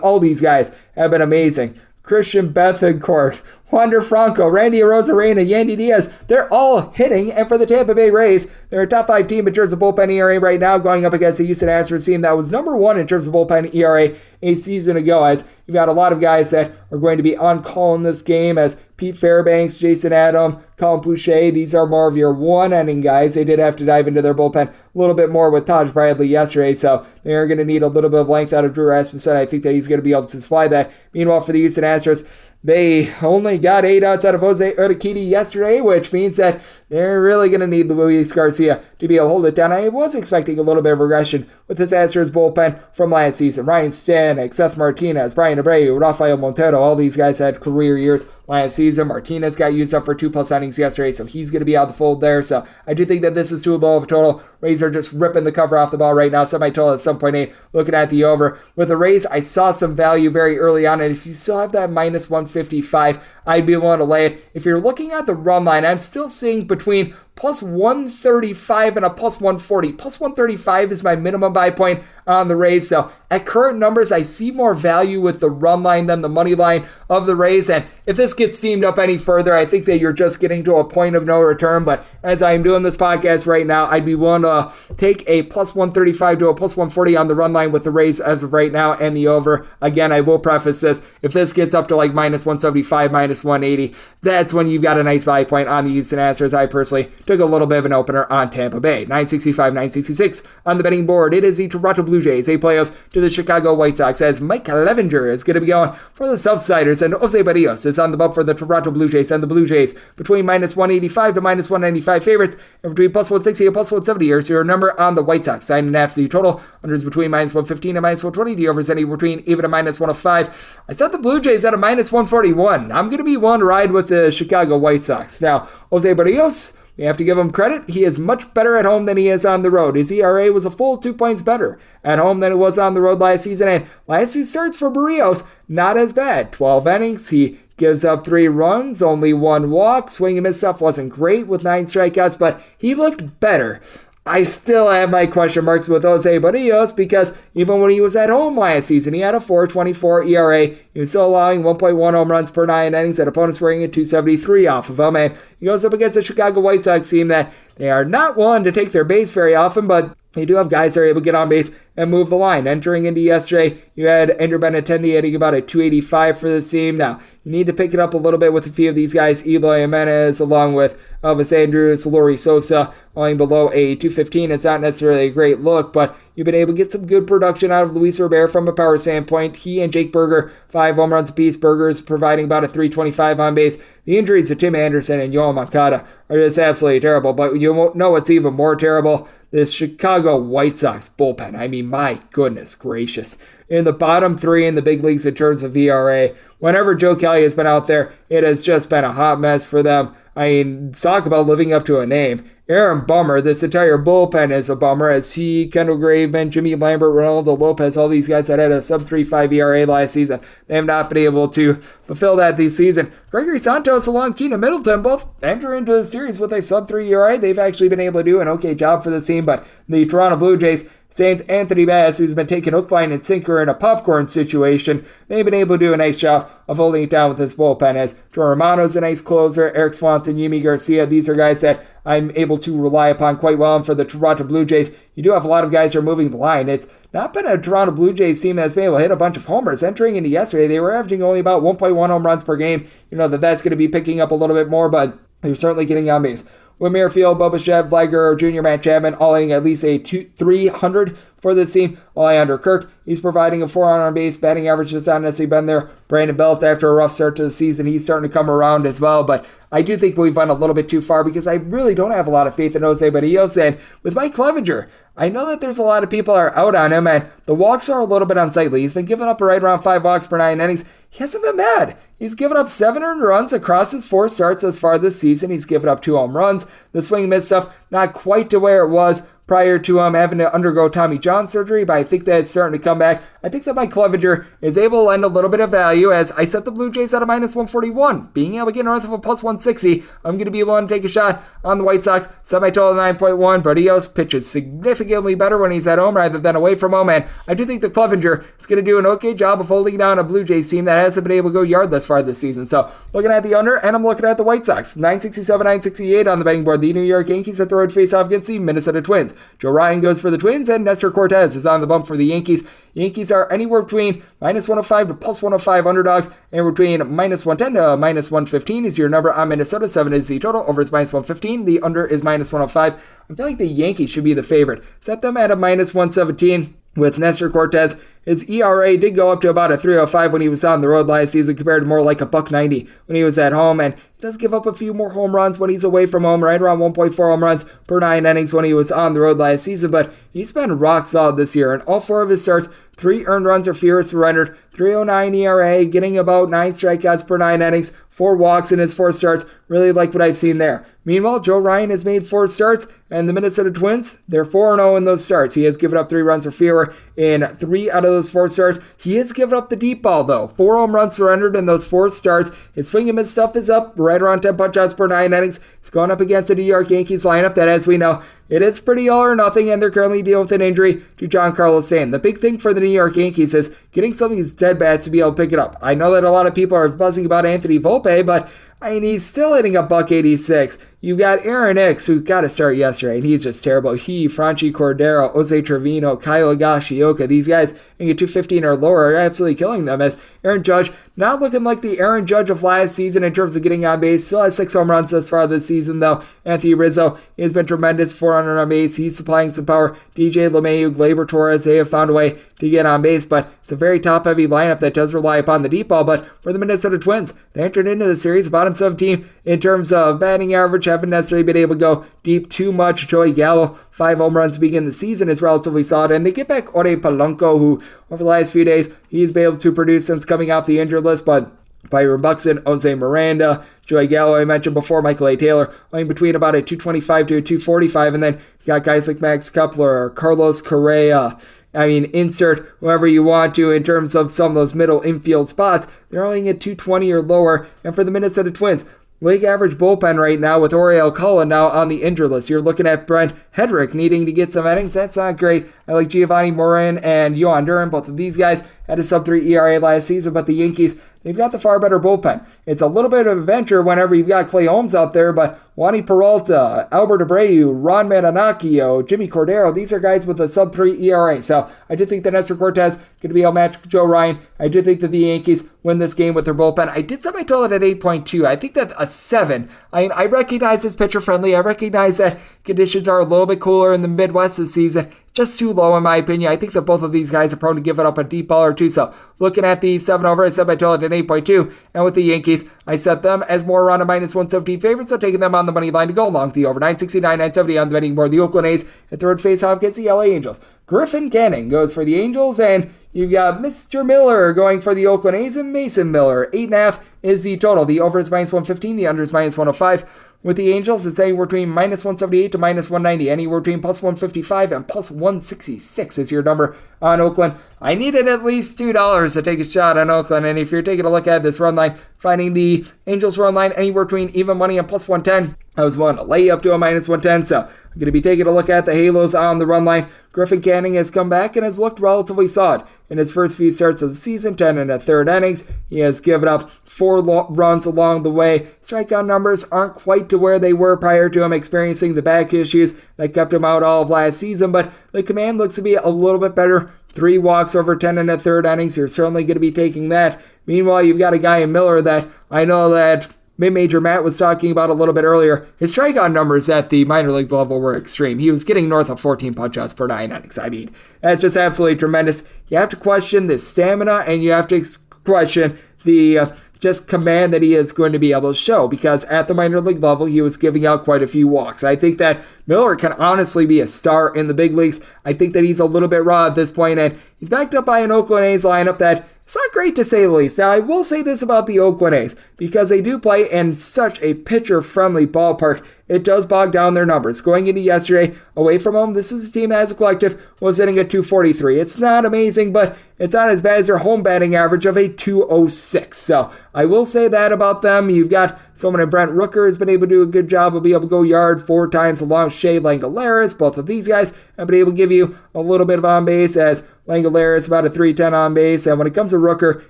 all these guys have been amazing. Christian Bethancourt, Wander Franco, Randy Arozarena, Yandy Diaz, they're all hitting. And for the Tampa Bay Rays, they're a top 5 team in terms of bullpen ERA right now, going up against the Houston Astros team that was number 1 in terms of bullpen ERA a season ago, as you've got a lot of guys that are going to be on call in this game, as Pete Fairbanks, Jason Adam, Colin Pouchet, these are more of your one-inning guys. They did have to dive into their bullpen a little bit more with Taj Bradley yesterday, so they're going to need a little bit of length out of Drew Rasmussen. I think that he's going to be able to supply that. Meanwhile, for the Houston Astros, They only got 8 outs out of Jose Urquidy yesterday, which means that they're really going to need Luis Garcia to be able to hold it down. I was expecting a little bit of regression with this Astros bullpen from last season. Ryan Stanek, Seth Martinez, Brian Abreu, Rafael Montero, all these guys had career years last season. Martinez got used up for 2+ innings yesterday, so he's going to be out of the fold there. So I do think that this is too low of a total. Rays are just ripping the cover off the ball right now. Semi-total at 7.8. Looking at the over. With the Rays, I saw some value very early on, and if you still have that minus 155, I'd be willing to lay it. If you're looking at the run line, I'm still seeing between plus 135 and a plus 140. Plus 135 is my minimum buy point on the Rays. So at current numbers, I see more value with the run line than the money line of the Rays. And if this gets steamed up any further, I think that you're just getting to a point of no return. But as I'm doing this podcast right now, I'd be willing to take a plus 135 to a plus 140 on the run line with the Rays as of right now and the over. Again, I will preface this. If this gets up to like minus 175, minus 180, that's when you've got a nice buy point on the Houston Astros. I personally took a little bit of an opener on Tampa Bay. 965, 966 on the betting board. It is the Toronto Blue Jays. They play us to the Chicago White Sox as Mike Clevinger is going to be going for the Southsiders, and Jose Barrios is on the bump for the Toronto Blue Jays, and the Blue Jays between minus 185 to minus 195 favorites, and between plus 160 and plus 170. Here's your number on the White Sox. 9.5 the total. Unders between minus 115 and minus 120. The overs any between even a minus 105. I set the Blue Jays at a minus 141. I'm going to be willing to ride with the Chicago White Sox. Now, Jose Barrios, we have to give him credit. He is much better at home than he is on the road. His ERA was a full 2 points better at home than it was on the road last season. And last 2 starts for Barrios, not as bad. 12 innings. He gives up 3 runs, only 1 walk. Swing and miss stuff wasn't great with 9 strikeouts, but he looked better. I still have my question marks with Jose Barrios because even when he was at home last season, he had a 4.24 ERA. He was still allowing 1.1 home runs per 9 innings, and opponents were getting a 273 off of him. And he goes up against the Chicago White Sox team that they are not willing to take their base very often, but they do have guys that are able to get on base and move the line. Entering into yesterday, you had Andrew Benintendi hitting about a 285 for this team. Now, you need to pick it up a little bit with a few of these guys. Eloy Jimenez, along with Elvis Andrus, Lori Sosa, falling below a 215. It's not necessarily a great look, but you've been able to get some good production out of Luis Robert from a power standpoint. He and Jake Berger, 5 home runs apiece. Berger's providing about a 325 on base. The injuries to Tim Anderson and Yoel Moncada are just absolutely terrible, but you won't know what's even more terrible. This Chicago White Sox bullpen. I mean, my goodness gracious. In the bottom 3 in the big leagues in terms of ERA. Whenever Joe Kelly has been out there, it has just been a hot mess for them. I mean, talk about living up to a name. Aaron Bummer, this entire bullpen is a bummer as he, Kendall Graveman, Jimmy Lambert, Ronaldo Lopez, all these guys that had a sub-3.5 ERA last season, they have not been able to fulfill that this season. Gregory Santos along Keenan Middleton both enter into the series with a sub-3 ERA. They've actually been able to do an okay job for the team, but the Toronto Blue Jays, Saints Anthony Bass, who's been taking hook, line, and sinker in a popcorn situation, they've been able to do a nice job of holding it down with this bullpen as Joe Romano's a nice closer, Eric Swanson, Yimi Garcia, these are guys that I'm able to rely upon quite well. And for the Toronto Blue Jays, you do have a lot of guys who are moving the line. It's not been a Toronto Blue Jays team that's been able to hit a bunch of homers. Entering into yesterday, they were averaging only about 1.1 home runs per game. You know that's going to be picking up a little bit more, but they're certainly getting on base. Whitmer Field, Boba Shev, Vlager Jr., Matt Chapman, all hitting at least a 300 for this team. Andrew Kirk, he's providing a 400 on base. Batting average has not necessarily been there. Brandon Belt, after a rough start to the season, he's starting to come around as well. But I do think we've gone a little bit too far because I really don't have a lot of faith in Jose Barrios. And with Mike Clevinger, I know that there's a lot of people that are out on him, and the walks are a little bit unsightly. He's been giving up right around 5 walks per 9 innings. He hasn't been bad. He's given up 7 earned runs across his 4 starts thus far this season. He's given up 2 home runs. The swing and miss stuff, not quite to where it was prior to having to undergo Tommy John surgery, but I think that it's starting to come back. I think that Mike Clevinger is able to lend a little bit of value as I set the Blue Jays at a minus 141. Being able to get north of a plus 160, I'm going to be willing to take a shot on the White Sox. Semi-total 9.1. Barrios pitches significantly better when he's at home rather than away from home, and I do think that Clevinger is going to do an okay job of holding down a Blue Jays team that hasn't been able to go yard thus far this season. So looking at the under, and I'm looking at the White Sox. 967, 968 on the betting board. The New York Yankees at the road face off against the Minnesota Twins. Joe Ryan goes for the Twins, and Nestor Cortez is on the bump for the Yankees. Yankees are anywhere between minus 105 to plus 105 underdogs, and between minus 110 to minus 115 is your number on Minnesota. 7 is the total. Over is minus 115. The under is minus 105. I feel like the Yankees should be the favorite. Set them at a minus 117. with Nestor Cortez. His ERA did go up to about a 3.05 when he was on the road last season compared to more like a $1.90 when he was at home, and he does give up a few more home runs when he's away from home, right around 1.4 home runs per 9 innings when he was on the road last season, but he's been rock solid this year. In all 4 of his starts, 3 earned runs or fewer surrendered, 3.09 ERA, getting about 9 strikeouts per 9 innings, 4 walks in his 4 starts. Really like what I've seen there. Meanwhile, Joe Ryan has made 4 starts, and the Minnesota Twins, they're 4-0 in those starts. He has given up 3 runs or fewer in 3 out of those 4 starts. He has given up the deep ball, though. 4 home runs surrendered in those 4 starts. His swing and miss stuff is up, right around 10 punch-outs per 9 innings. He's going up against the New York Yankees lineup that, as we know, it is pretty all or nothing, and they're currently dealing with an injury to Giancarlo Stanton. The big thing for the New York Yankees is getting some of these dead bats to be able to pick it up. I know that a lot of people are buzzing about Anthony Volpe, but I mean, he's still hitting a $186. You've got Aaron Hicks, who got to start yesterday, and he's just terrible. He, Franchi Cordero, Jose Trevino, Kyle Higashioka, these guys can get 215 or lower, are absolutely killing them. As Aaron Judge, not looking like the Aaron Judge of last season in terms of getting on base. Still has 6 home runs thus far this season, though. Anthony Rizzo has been tremendous, 400 on base. He's supplying some power. DJ LeMahieu, Gleyber Torres, they have found a way to get on base, but it's a very top-heavy lineup that does rely upon the deep ball. But for the Minnesota Twins, they entered into the series bottom 7 team in terms of batting average, haven't necessarily been able to go deep too much. Joey Gallo, 5 home runs to begin the season, is relatively solid, and they get back Ore Polanco, who over the last few days, he's been able to produce since coming off the injured list, but Byron Buxton, Jose Miranda, Joey Gallo, I mentioned before, Michael A. Taylor, in between about a 225 to a 245, and then you got guys like Max Kepler, Carlos Correa. I mean, insert whoever you want to in terms of some of those middle infield spots. They're only at 220 or lower, and for the Minnesota Twins, league average bullpen right now with Oriel Cullen now on the injured list. You're looking at Brent Hedrick needing to get some innings. That's not great. I like Giovanni Morin and Yohan Duran. Both of these guys had a sub-3 ERA last season, but the Yankees, they've got the far better bullpen. It's a little bit of a venture whenever you've got Clay Holmes out there, but Wandy Peralta, Albert Abreu, Ron Marinaccio, Jimmy Cordero, these are guys with a sub-3 ERA. So I do think that Nestor Cortez going to be able to match Joe Ryan. I do think that the Yankees win this game with their bullpen. I did set my total at 8.2. I think that a 7. I recognize it's pitcher friendly. I recognize that conditions are a little bit cooler in the Midwest this season. Just too low in my opinion. I think that both of these guys are prone to give it up a deep ball or two. So looking at the 7 over, I set my total at 8.2. And with the Yankees, I set them as more around a minus 117 favorites. So taking them on the money line to go along with the over 969, 970 on the betting board. The Oakland A's at third face off against the LA Angels. Griffin Canning goes for the Angels, and you've got Mr. Miller going for the Oakland A's and Mason Miller. 8.5 is the total. The over is minus 115. The under is minus 105. With the Angels, it's anywhere between minus 178 to minus 190. Anywhere between plus 155 and plus 166 is your number on Oakland. I needed at least $2 to take a shot on Oakland. And if you're taking a look at this run line, finding the Angels run line anywhere between even money and plus 110, I was willing to lay up to a minus 110. So I'm going to be taking a look at the Halos on the run line. Griffin Canning has come back and has looked relatively solid in his first few starts of the season, 10 and a third innings. He has given up 4 runs along the way. Strikeout numbers aren't quite to where they were prior to him experiencing the back issues that kept him out all of last season, but the command looks to be a little bit better. 3 walks over 10 and a third innings. You're certainly going to be taking that. Meanwhile, you've got a guy in Miller that I know that Mid-Major Matt was talking about a little bit earlier. His strikeout numbers at the minor league level were extreme. He was getting north of 14 punch-outs per 9 innings. I mean, that's just absolutely tremendous. You have to question the stamina, and you have to question the just command that he is going to be able to show, because at the minor league level, he was giving out quite a few walks. I think that Miller can honestly be a star in the big leagues. I think that he's a little bit raw at this point, and he's backed up by an Oakland A's lineup that it's not great to say the least. Now, I will say this about the Oakland A's, because they do play in such a pitcher-friendly ballpark. It does bog down their numbers. Going into yesterday, away from home, this is a team that as a collective was hitting a 243. It's not amazing, but it's not as bad as their home batting average of a 206. So I will say that about them. You've got someone in Brent Rooker has been able to do a good job of being able to go yard 4 times along Shea Langolaris. Both of these guys have been able to give you a little bit of on base, as Langolaris about a 310 on base. And when it comes to Rooker,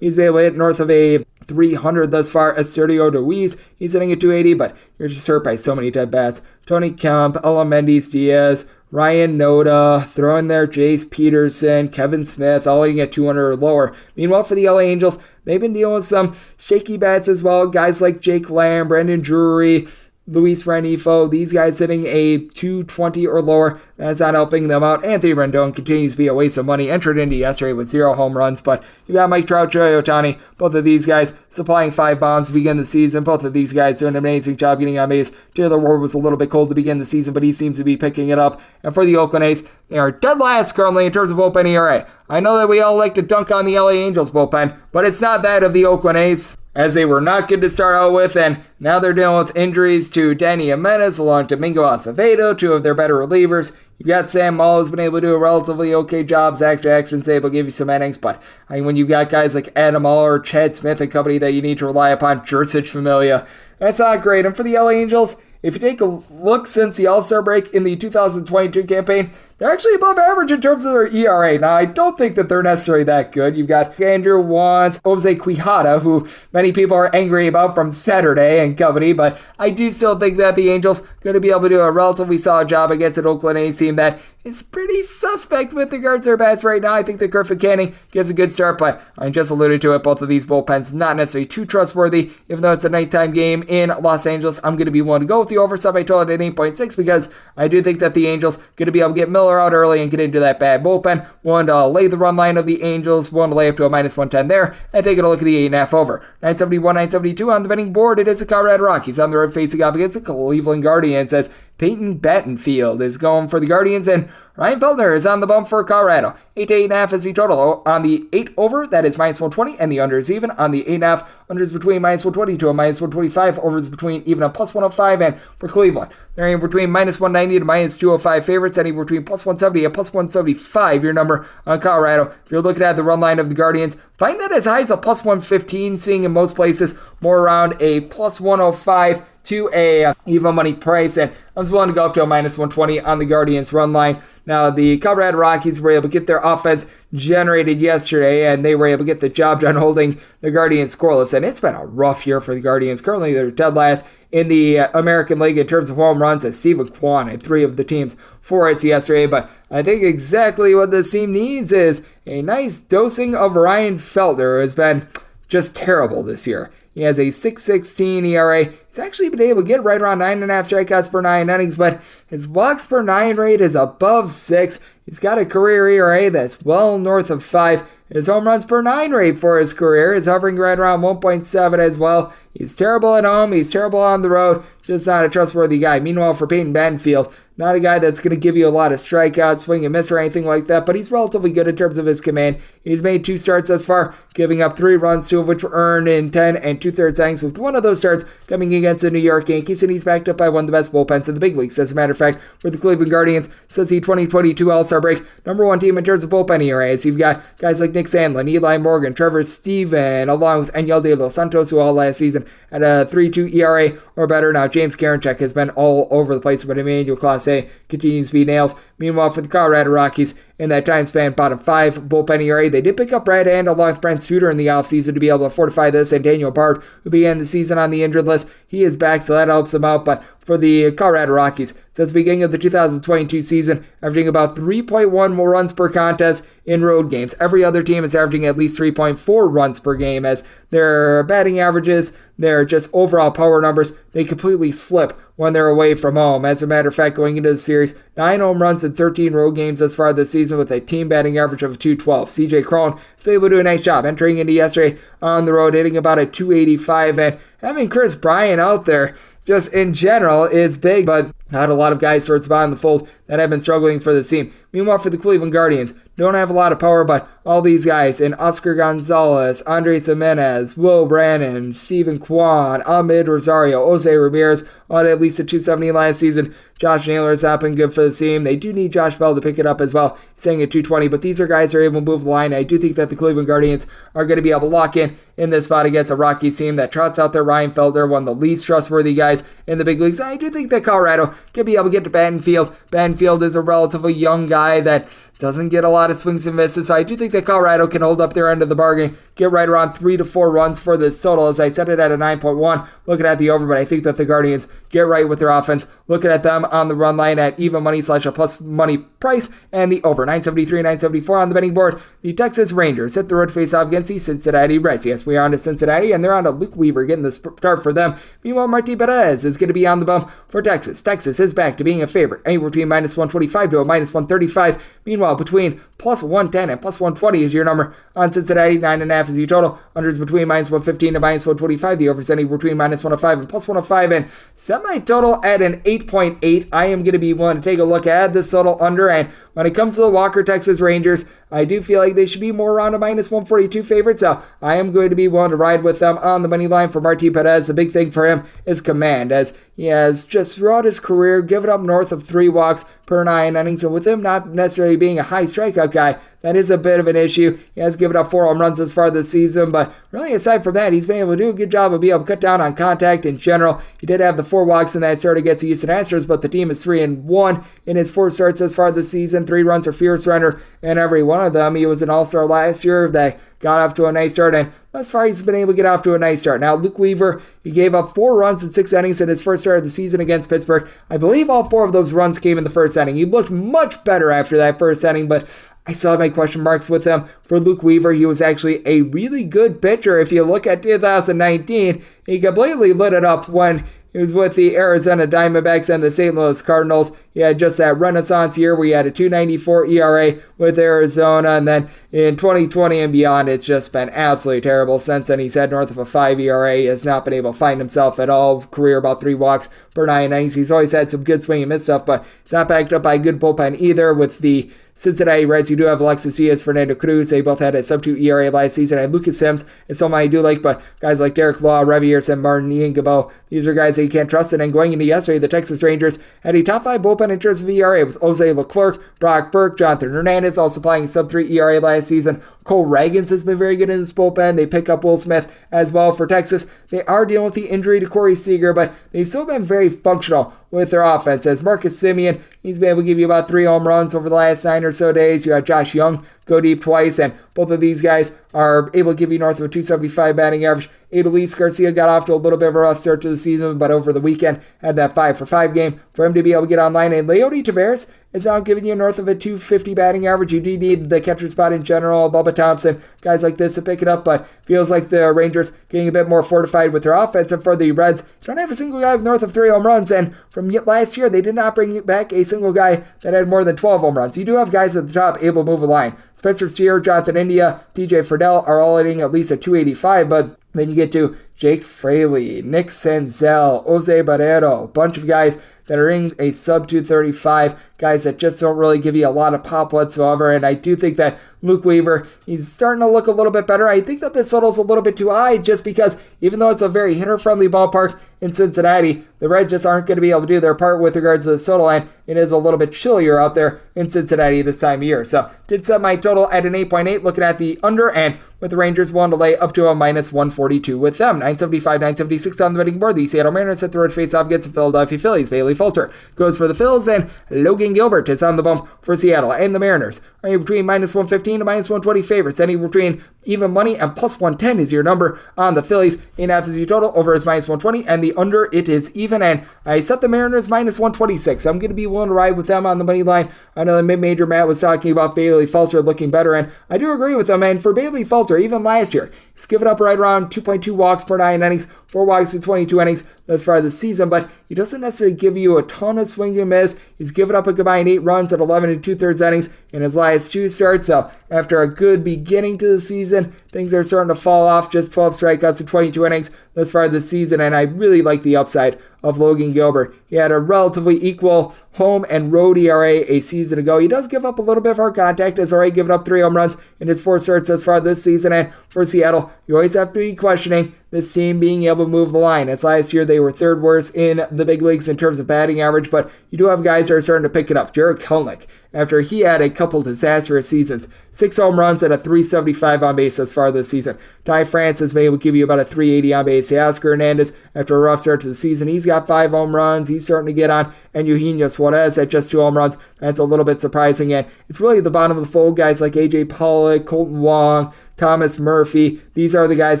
he's been able to hit north of a 300 thus far. As Sergio Ruiz, he's hitting at 280, but you're just hurt by so many dead bats. Tony Kemp, Ella Mendes Diaz, Ryan Noda, throw in there Jace Peterson, Kevin Smith, all hitting at 200 or lower. Meanwhile, for the LA Angels, they've been dealing with some shaky bats as well. Guys like Jake Lamb, Brendan Drury, Luis Rengifo, these guys hitting a 220 or lower. That's not helping them out. Anthony Rendon continues to be a waste of money. Entered into yesterday with 0 home runs, but you got Mike Trout, Shohei Ohtani, both of these guys supplying 5 bombs to begin the season. Both of these guys doing an amazing job getting on base. Taylor Ward was a little bit cold to begin the season, but he seems to be picking it up. And for the Oakland A's, they are dead last currently in terms of bullpen ERA. I know that we all like to dunk on the LA Angels bullpen, but it's not that of the Oakland A's, as they were not good to start out with, and now they're dealing with injuries to Danny Jimenez along to Domingo Acevedo, 2 of their better relievers. You've got Sam Mull, who's been able to do a relatively okay job. Zach Jackson's able to give you some innings, but when you've got guys like Adam Muller, Chad Smith, and company that you need to rely upon, Jersich Familia, that's not great. And for the LA Angels, if you take a look since the All-Star break in the 2022 campaign, they're actually above average in terms of their ERA. Now, I don't think that they're necessarily that good. You've got Andrew Wands, Jose Quijada, who many people are angry about from Saturday and company, but I do still think that the Angels are going to be able to do a relatively solid job against an Oakland A's team that is pretty suspect with regards to their bats right now. I think that Griffin Canning gives a good start, but I just alluded to it, both of these bullpens not necessarily too trustworthy. Even though it's a nighttime game in Los Angeles, I'm going to be willing to go with the over. Some I told it at 8.6 because I do think that the Angels are going to be able to get Miller out early and get into that bad bullpen. One to lay the run line of the Angels, one to lay up to a -110 there, and taking a look at the 8.5 over. 971, 972 on the betting board. It is the Colorado Rockies on the road facing off against the Cleveland Guardians as Peyton Battenfield is going for the Guardians, and Ryan Feltner is on the bump for Colorado. 8 to 8.5 is the total on the 8 over. That is -120, and the under is even on the 8.5. Under is between -120 to a -125. Over is between even a +105, and for Cleveland, they're in between -190 to -205 favorites, and between +170 and +175. Your number on Colorado. If you're looking at the run line of the Guardians, find that as high as a +115, seeing in most places more around a +105 to a even money price, and I was willing to go up to a -120 on the Guardians run line. Now, the Colorado Rockies were able to get their offense generated yesterday, and they were able to get the job done holding the Guardians scoreless, and it's been a rough year for the Guardians. Currently, they're dead last in the American League in terms of home runs, as Steven Kwan had 3 of the team's 4 hits yesterday, but I think exactly what this team needs is a nice dosing of Ryan Feltner, who has been just terrible this year. He has a 6.16 ERA. He's actually been able to get right around 9.5 strikeouts per 9 innings, but his walks per 9 rate is above 6. He's got a career ERA that's well north of 5. His home runs per 9 rate for his career is hovering right around 1.7 as well. He's terrible at home. He's terrible on the road. Just not a trustworthy guy. Meanwhile, for Peyton Battenfield, not a guy that's going to give you a lot of strikeouts, swing and miss, or anything like that, but he's relatively good in terms of his command. He's made 2 starts thus far, giving up 3 runs, 2 of which were earned in 10 and 2/3 innings, with one of those starts coming against the New York Yankees, and he's backed up by one of the best bullpens in the big leagues. As a matter of fact, for the Cleveland Guardians, since the 2022 All-Star break, #1 team in terms of bullpen ERAs. You've got guys like Nick Sandlin, Eli Morgan, Trevor Steven, along with Angel De Los Santos, who all last season had a 3.2 ERA or better. Now, James Karinchak has been all over the place, but Emmanuel Clase continues to be nails. Meanwhile, for the Colorado Rockies, in that time span, bottom 5 bullpen ERA. They did pick up Brad Hand along with Brent Suter in the offseason to be able to fortify this, and Daniel Bard, who began the season on the injured list, he is back, so that helps them out. But for the Colorado Rockies, since the beginning of the 2022 season, averaging about 3.1 more runs per contest in road games. Every other team is averaging at least 3.4 runs per game, as their batting averages, their just overall power numbers, they completely slip when they're away from home. As a matter of fact, going into the series, 9 home runs in 13 road games thus far this season with a team batting average of 212. CJ Cron has been able to do a nice job entering into yesterday on the road, hitting about a 285, and having Chris Bryant out there just in general is big, but not a lot of guys towards the bottom of the fold that have been struggling for the team. Meanwhile, for the Cleveland Guardians, don't have a lot of power, but all these guys in Oscar Gonzalez, Andres Jimenez, Will Brannon, Steven Kwan, Ahmed Rosario, Jose Ramirez, all had at least a 270 last season. Josh Naylor has not been good for the team. They do need Josh Bell to pick it up as well, saying at 220, but these are guys that are able to move the line. I do think that the Cleveland Guardians are going to be able to lock in this spot against a Rockies team that trots out their Ryan Feltner, one of the least trustworthy guys in the big leagues. I do think that Colorado can be able to get to Battenfield. Battenfield is a relatively young guy that doesn't get a lot of swings and misses, so I do think that Colorado can hold up their end of the bargain, get right around 3 to 4 runs for this total. As I set it at a 9.1, looking at the over, but I think that the Guardians get right with their offense. Looking at them on the run line at even money / a plus money price, and the over 973, 974 on the betting board. The Texas Rangers hit the road face-off against the Cincinnati Reds. Yes, we are on to Cincinnati, and they're on to Luke Weaver getting the start for them. Meanwhile, Marty Perez is going to be on the bump for Texas. Texas is back to being a favorite, anywhere between minus 125 to a minus 135. Meanwhile, between plus 110 and plus 120 is your number on Cincinnati. 9.5 is your total. Unders between minus 115 and minus 125. The overs anywhere between minus 105 and plus 105. And semi-total at an 8.8. I am going to be willing to take a look at this total under. And when it comes to the Walker Texas Rangers, I do feel like they should be more around a minus 142 favorite, so I am going to be willing to ride with them on the money line for Marty Perez. The big thing for him is command, as he has just throughout his career given up north of 3 walks per 9 innings, and with him not necessarily being a high strikeout guy, that is a bit of an issue. He has given up 4 home runs this far this season, but really aside from that, he's been able to do a good job of being able to cut down on contact in general. He did have the 4 walks in that start against the Houston Astros, but the team is 3-1 in his 4 starts this far this season. 3 runs or fewer surrendered in every one of them. He was an all-star last year that got off to a nice start, and thus far he's been able to get off to a nice start. Now, Luke Weaver, he gave up 4 runs in 6 innings in his first start of the season against Pittsburgh. I believe all 4 of those runs came in the first inning. He looked much better after that first inning, but I still have my question marks with him. For Luke Weaver, he was actually a really good pitcher. If you look at 2019, he completely lit it up when he was with the Arizona Diamondbacks and the St. Louis Cardinals. He had just that renaissance year where he had a 2.94 ERA with Arizona, and then in 2020 and beyond, it's just been absolutely terrible. Since then, he's had north of a 5 ERA. He has not been able to find himself at all. Career about 3 walks per 9 innings. He's always had some good swing and miss stuff, but it's not backed up by a good bullpen either. With the Cincinnati Reds, you do have Alexis Diaz, Fernando Cruz. They both had a sub-2 ERA last season. And Lucas Sims is someone I do like, but guys like Derek Law, Reviers, and Martin Ian Gabo, these are guys that you can't trust. And going into yesterday, the Texas Rangers had a top 5 bullpen in terms of ERA with Jose Leclerc, Brock Burke, Jonathan Hernandez, also playing sub-3 ERA last season. Cole Ragans has been very good in this bullpen. They pick up Will Smith as well for Texas. They are dealing with the injury to Corey Seager, but they've still been very functional with their offense. As Marcus Semien, he's been able to give you about 3 home runs over the last 9 or so days. You got Josh Young go deep twice, and both of these guys are able to give you north of a 275 batting average. Adolis Garcia got off to a little bit of a rough start to the season, but over the weekend had that 5-for-5 game for him to be able to get online. And Leody Taveras is now giving you north of a 250 batting average. You do need the catcher spot in general. Bubba Thompson, guys like this to pick it up, but feels like the Rangers getting a bit more fortified with their offense. And for the Reds, don't have a single guy with north of 3 home runs. And from last year, they did not bring back a single guy that had more than 12 home runs. You do have guys at the top able to move a line. Spencer Steer, Jonathan India, DJ Friedel are all hitting at least a 285, but then you get to Jake Fraley, Nick Senzel, Jose Barrero, a bunch of guys that are in a sub-235, guys that just don't really give you a lot of pop whatsoever. And I do think that Luke Weaver, he's starting to look a little bit better. I think that this total's a little bit too high just because even though it's a very hitter-friendly ballpark in Cincinnati, the Reds just aren't going to be able to do their part with regards to the total, and it is a little bit chillier out there in Cincinnati this time of year. So did set my total at an 8.8, looking at the under, and with the Rangers willing to lay up to a minus 142 with them. 975, 976 on the betting board. The Seattle Mariners hit the road face-off against the Philadelphia Phillies. Bailey Falter goes for the Phils, and Logan Gilbert is on the bump for Seattle. And the Mariners are between minus 115 to minus 120 favorites. Any between even money and plus 110 is your number on the Phillies. 8.5 is your total. Over is minus 120, and the under, it is even. And I set the Mariners minus 126. I'm going to be willing to ride with them on the money line. I know the mid-major Matt was talking about Bailey Falter looking better, and I do agree with him. And for Bailey Falter, even last year, he's given up right around 2.2 walks per 9 innings, 4 walks in 22 innings thus far this season, but he doesn't necessarily give you a ton of swing and miss. He's given up a combined 8 runs at 11 2/3 innings in his last 2 starts, so after a good beginning to the season, things are starting to fall off. Just 12 strikeouts in 22 innings thus far this season, and I really like the upside of Logan Gilbert. He had a relatively equal home and road ERA a season ago. He does give up a little bit of hard contact, has already given up 3 home runs in his 4 starts thus far this season, and for Seattle, you always have to be questioning this team being able to move the line. As last year, they were 3rd worst in the big leagues in terms of batting average, but you do have guys that are starting to pick it up. Jared Kelenic, after he had a couple disastrous seasons, 6 home runs at a 375 on base thus far this season. Ty France has been able to give you about a 380 on base. Oscar Hernandez, after a rough start to the season, he's got 5 home runs. He's starting to get on. And Eugenio Suarez at just 2 home runs. That's a little bit surprising. And it's really the bottom of the fold. Guys like A.J. Pollock, Colton Wong, Thomas Murphy, these are the guys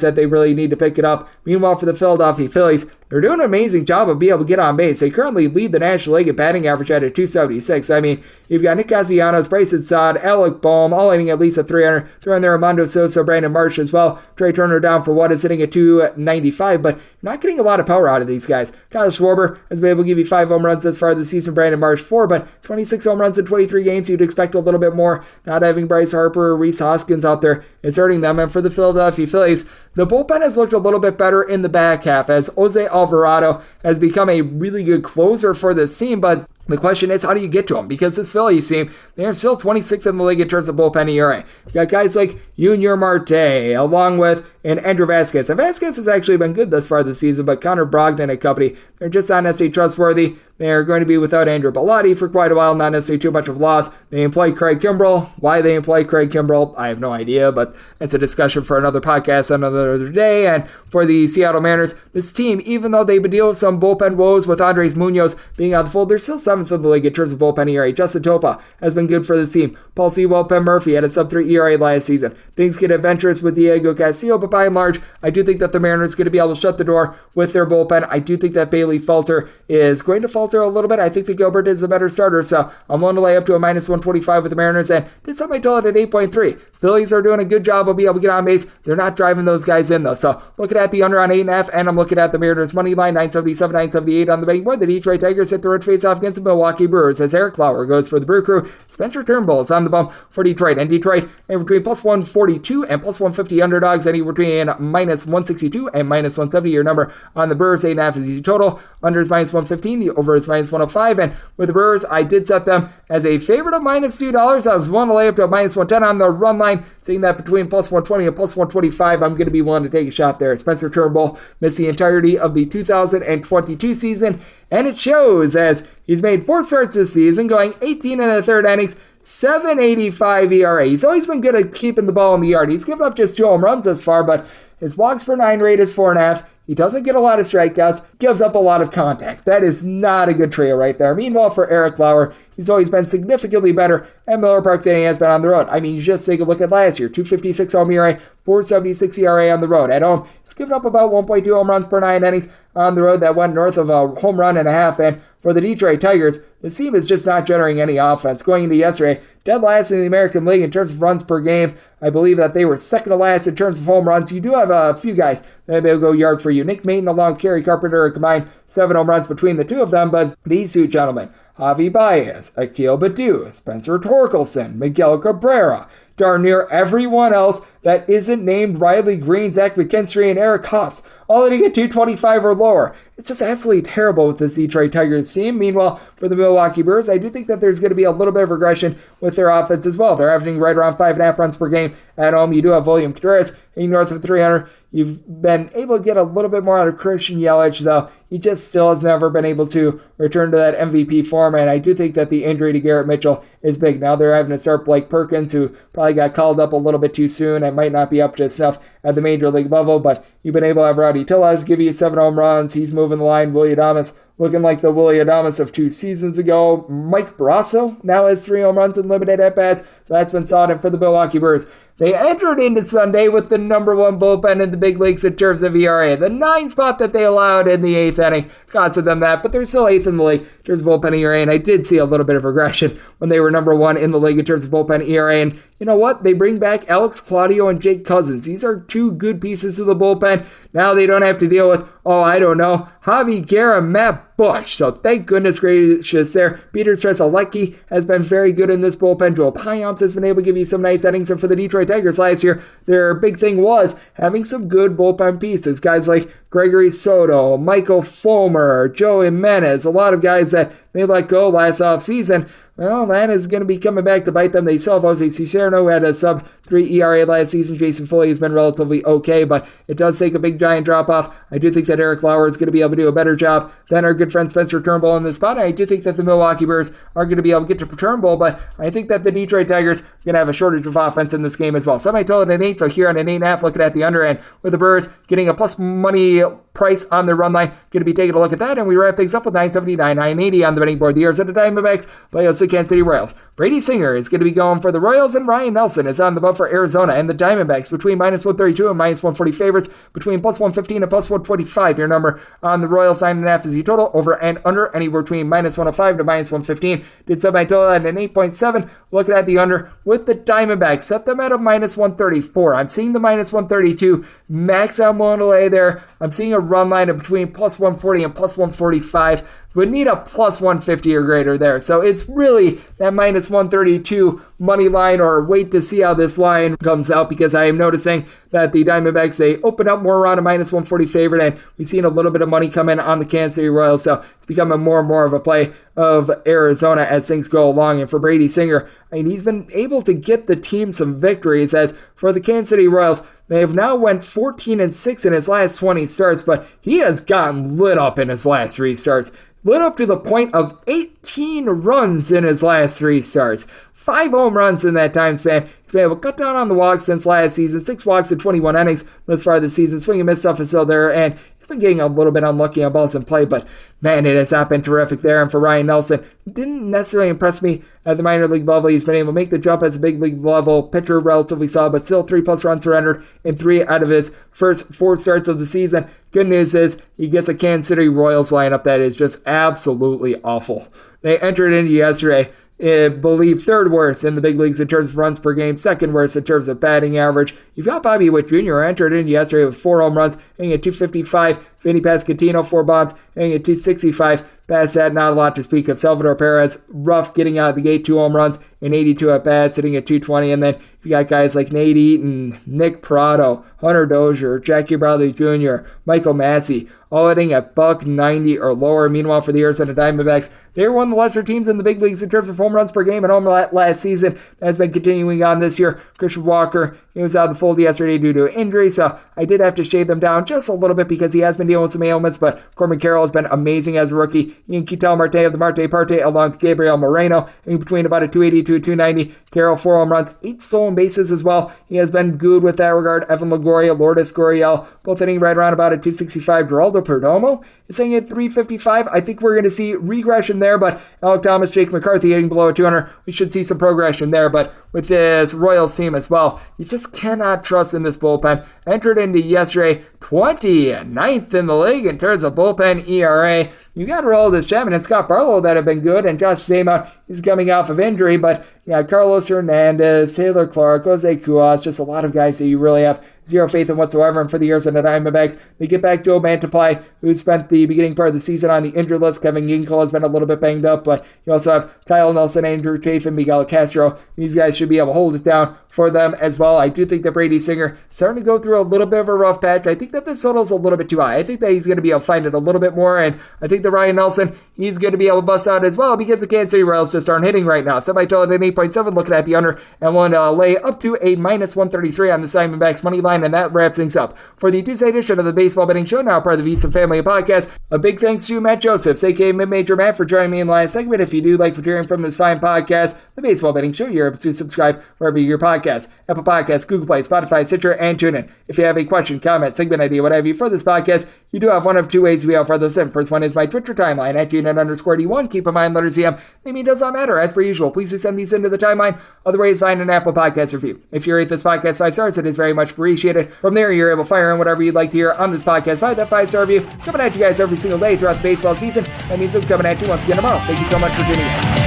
that they really need to pick it up. Meanwhile, for the Philadelphia Phillies, they're doing an amazing job of being able to get on base. They currently lead the National League in batting average at a 276. I mean, you've got Nick Castellanos, Bryson Stott, Alec Boehm, all hitting at least a 300. Throw in there Armando Sosa, Brandon Marsh as well. Trey Turner down for what is hitting at 295, but you're not getting a lot of power out of these guys. Kyle Schwarber has been able to give you 5 home runs this far this season. Brandon Marsh 4, but 26 home runs in 23 games. You'd expect a little bit more. Not having Bryce Harper or Rhys Hoskins out there is hurting them. And for the Philadelphia Phillies, the bullpen has looked a little bit better in the back half as Jose Alvarado has become a really good closer for this team, but the question is, how do you get to him? Because this Phillies team, they're still 26th in the league in terms of bullpen ERA. You got guys like Junior Marte, along with Andrew Vasquez. And Vasquez has actually been good thus far this season, but Connor Brogdon and company, they're just not necessarily trustworthy. They're going to be without Andrew Bellotti for quite a while, not necessarily too much of loss. They employ Craig Kimbrell. Why they employ Craig Kimbrell, I have no idea, but it's a discussion for another podcast another day. And for the Seattle Mariners, this team, even though they've been dealing with some bullpen woes with Andres Munoz being out of the fold, they're still 7th in the league in terms of bullpen ERA. Justin Topa has been good for this team. Paul Sewell, Penn Murphy had a sub-3 ERA last season. Things get adventurous with Diego Castillo, but by and large, I do think that the Mariners are going to be able to shut the door with their bullpen. I do think that Bailey Falter is going to falter a little bit. I think that Gilbert is a better starter, so I'm willing to lay up to a minus 125 with the Mariners, and did set my total at 8.3. Phillies are doing a good job of being able to get on base. They're not driving those guys in, though, so looking at the under on 8.5, and I'm looking at the Mariners money line, 977, 978 on the betting board. The Detroit Tigers hit the road face-off against the Milwaukee Brewers as Eric Lauer goes for the Brew Crew. Spencer Turnbull is on the bump for Detroit, and Detroit anywhere between plus 142 and plus 150 underdogs, anywhere between minus 162 and minus 170. Your number on the Brewers, 8.5 is easy total. Under is minus 115, the over is minus 105, and with the Brewers, I did set them as a favorite of minus $2. I was willing to lay up to a minus 110 on the run line, seeing that between plus 120 and plus 125, I'm going to be willing to take a shot there. Spencer Turnbull missed the entirety of the 2022 season, and it shows as he's made 4 starts this season, going 18 and a third innings, 7.85 ERA. He's always been good at keeping the ball in the yard. He's given up just 2 home runs thus far, but his walks per 9 rate is 4.5. He doesn't get a lot of strikeouts, gives up a lot of contact. That is not a good trio right there. Meanwhile, for Eric Lauer, he's always been significantly better at Miller Park than he has been on the road. I mean, you just take a look at last year. 256 home ERA, 476 ERA on the road. At home, he's given up about 1.2 home runs per 9 innings. On the road, that went north of a home run and a half. And for the Detroit Tigers, the team is just not generating any offense. Going into yesterday, dead last in the American League in terms of runs per game. I believe that they were second to last in terms of home runs. You do have a few guys that may go yard for you. Nick Maton along with Kerry Carpenter are combined 7 home runs between the two of them, but these two gentlemen, Javi Baez, Akil Baddoo, Spencer Torkelson, Miguel Cabrera, darn near everyone else that isn't named Riley Green, Zach McKinstry, and Eric Haas, all hitting at 225 or lower. It's just absolutely terrible with this Detroit Tigers team. Meanwhile, for the Milwaukee Brewers, I do think that there's going to be a little bit of regression with their offense as well. They're averaging right around 5.5 runs per game at home. You do have William Contreras hitting north of 300. You've been able to get a little bit more out of Christian Yelich, though. He just still has never been able to return to that MVP form, and I do think that the injury to Garrett Mitchell is big. Now they're having to start Blake Perkins, who probably got called up a little bit too soon and might not be up to snuff at the major league level, but you've been able to have Rowdy Tellez give you 7 home runs. He's moving the line. Willie Adames looking like the Willie Adames of 2 seasons ago. Mike Brasso now has 3 home runs in limited at-bats. That's been solid for the Milwaukee Brewers. They entered into Sunday with the number 1 bullpen in the big leagues in terms of ERA. The 9 spot that they allowed in the 8th inning costed them that, but they're still 8th in the league in terms of bullpen ERA, and I did see a little bit of regression when they were number 1 in the league in terms of bullpen ERA, and you know what? They bring back Alex Claudio and Jake Cousins. These are 2 good pieces of the bullpen. Now they don't have to deal with, Javi Guerra, Matt Bush. So thank goodness gracious there. Peter Strzelecki has been very good in this bullpen. Joel Payamps has been able to give you some nice innings. And for the Detroit Tigers last year, their big thing was having some good bullpen pieces. Guys like Gregory Soto, Michael Fulmer, Joe Jimenez, a lot of guys that they let go last offseason. Well, that is going to be coming back to bite them. They still have Jose Cicerno, who had a sub-3 ERA last season. Jason Foley has been relatively okay, but it does take a big, giant drop-off. I do think that Eric Lauer is going to be able to do a better job than our good friend Spencer Turnbull in this spot. I do think that the Milwaukee Brewers are going to be able to get to Turnbull, but I think that the Detroit Tigers are going to have a shortage of offense in this game as well. Semi-total at 8, so here on an 8.5, looking at the under end with the Brewers getting a plus money price on their run line. Going to be taking a look at that, and we wrap things up with 979, 980 on the betting board. The Arizona Diamondbacks play host the Kansas City Royals. Brady Singer is going to be going for the Royals, and Ryan Nelson is on the bump for Arizona, and the Diamondbacks between minus 132 and minus 140 favorites, between plus 115 and plus 125. Your number on the Royals, 9.5 is the total, over and under anywhere between minus 105 to minus 115. Did set my total at an 8.7. Looking at the under with the Diamondbacks, set them at a minus 134. I'm seeing the minus 132 max I'm willing to lay there. I'm seeing a run line of between plus 140 and plus 145. Would need a plus 150 or greater there. So it's really that minus 132 money line, or wait to see how this line comes out, because I am noticing that the Diamondbacks, they open up more around a minus 140 favorite, and we've seen a little bit of money come in on the Kansas City Royals. So it's becoming more and more of a play of Arizona as things go along. And for Brady Singer, I mean, he's been able to get the team some victories, as for the Kansas City Royals, they have now went 14-6 in his last 20 starts, but he has gotten lit up in his last 3 starts. Lit up to the point of 18 runs in his last 3 starts. 5 home runs in that time span. He's been able to cut down on the walks since last season. 6 walks in 21 innings thus far this season. Swing and miss stuff is still there, and he's been getting a little bit unlucky on balls in play, but man, it has not been terrific there. And for Ryan Nelson, didn't necessarily impress me at the minor league level. He's been able to make the jump as a big league level pitcher, relatively solid, but still 3+ runs surrendered in 3 out of his first 4 starts of the season. Good news is he gets a Kansas City Royals lineup that is just absolutely awful. They entered into yesterday, I believe, 3rd worst in the big leagues in terms of runs per game, 2nd worst in terms of batting average. You've got Bobby Witt Jr. entered in yesterday with 4 home runs, hitting at .255. Vinny Pasquantino, 4 bombs, hitting at .265. Past that, not a lot to speak of. Salvador Perez, rough getting out of the gate, 2 home runs and 82 at bats, sitting at .220. And then you got guys like Nate Eaton, Nick Pratto, Hunter Dozier, Jackie Bradley Jr., Michael Massey, all hitting at .190 or lower. Meanwhile, for the Arizona Diamondbacks, they were one of the lesser teams in the big leagues in terms of home runs per game at home last season. That's been continuing on this year. Christian Walker, he was out of the fold yesterday due to injury, so I did have to shade them down just a little bit because he has been dealing with some ailments, but Corbin Carroll has been amazing as a rookie. Ian Ketel Marte of the Marte Parte along with Gabriel Moreno, in between about a .280 to a .290. Carroll, 4 home runs, 8 stolen bases as well. He has been good with that regard. Evan Longoria, Lourdes Gurriel, both hitting right around about a .265. Geraldo Perdomo is hitting at .355. I think we're going to see regression there, but Alec Thomas, Jake McCarthy hitting below a 200. We should see some progression there, but with this Royals team as well, you just cannot trust in this bullpen. Entered into yesterday, 29th in the league in terms of bullpen ERA. You got Aroldis Chapman and Scott Barlow that have been good, and Josh Zema is coming off of injury, but yeah, Carlos Hernandez, Taylor Clark, Jose Cuas, just a lot of guys that you really have zero faith in whatsoever. And for the Arizona Diamondbacks, they get back Joe Mantiply, who spent the beginning part of the season on the injured list. Kevin Ginkel has been a little bit banged up, but you also have Kyle Nelson, Andrew Chafin, Miguel Castro. These guys should be able to hold it down for them as well. I do think that Brady Singer starting to go through a little bit of a rough patch. I think that this total is a little bit too high. I think that he's going to be able to find it a little bit more, and I think that Ryan Nelson, he's going to be able to bust out as well because the Kansas City Royals just aren't hitting right now. Semi-total at 8.7, looking at the under, and want to lay up to a minus 133 on the Diamondbacks money line, and that wraps things up for the Tuesday edition of the Baseball Betting Show, now part of the VSiN Family Podcast. A big thanks to Matt Josephs, aka Mid-Major Matt, for joining me in the last segment. If you do like what you're hearing from this fine podcast, the Baseball Betting Show, you're able to subscribe wherever you get your podcasts: Apple Podcasts, Google Play, Spotify, Stitcher, and TuneIn. If you have a question, comment, segment idea, what have you for this podcast, you do have one of 2 ways to be able to those in. First one is my Twitter timeline at GNet_D1. Keep in mind, letters EM, they mean does not matter. As per usual, please do send these into the timeline. Other ways, find an Apple Podcast review. If you rate this podcast 5 stars, it is very much appreciated. From there, you're able to fire in whatever you'd like to hear on this podcast. Find that 5-star review coming at you guys every single day throughout the baseball season. That means I'm coming at you once again tomorrow. Thank you so much for tuning in.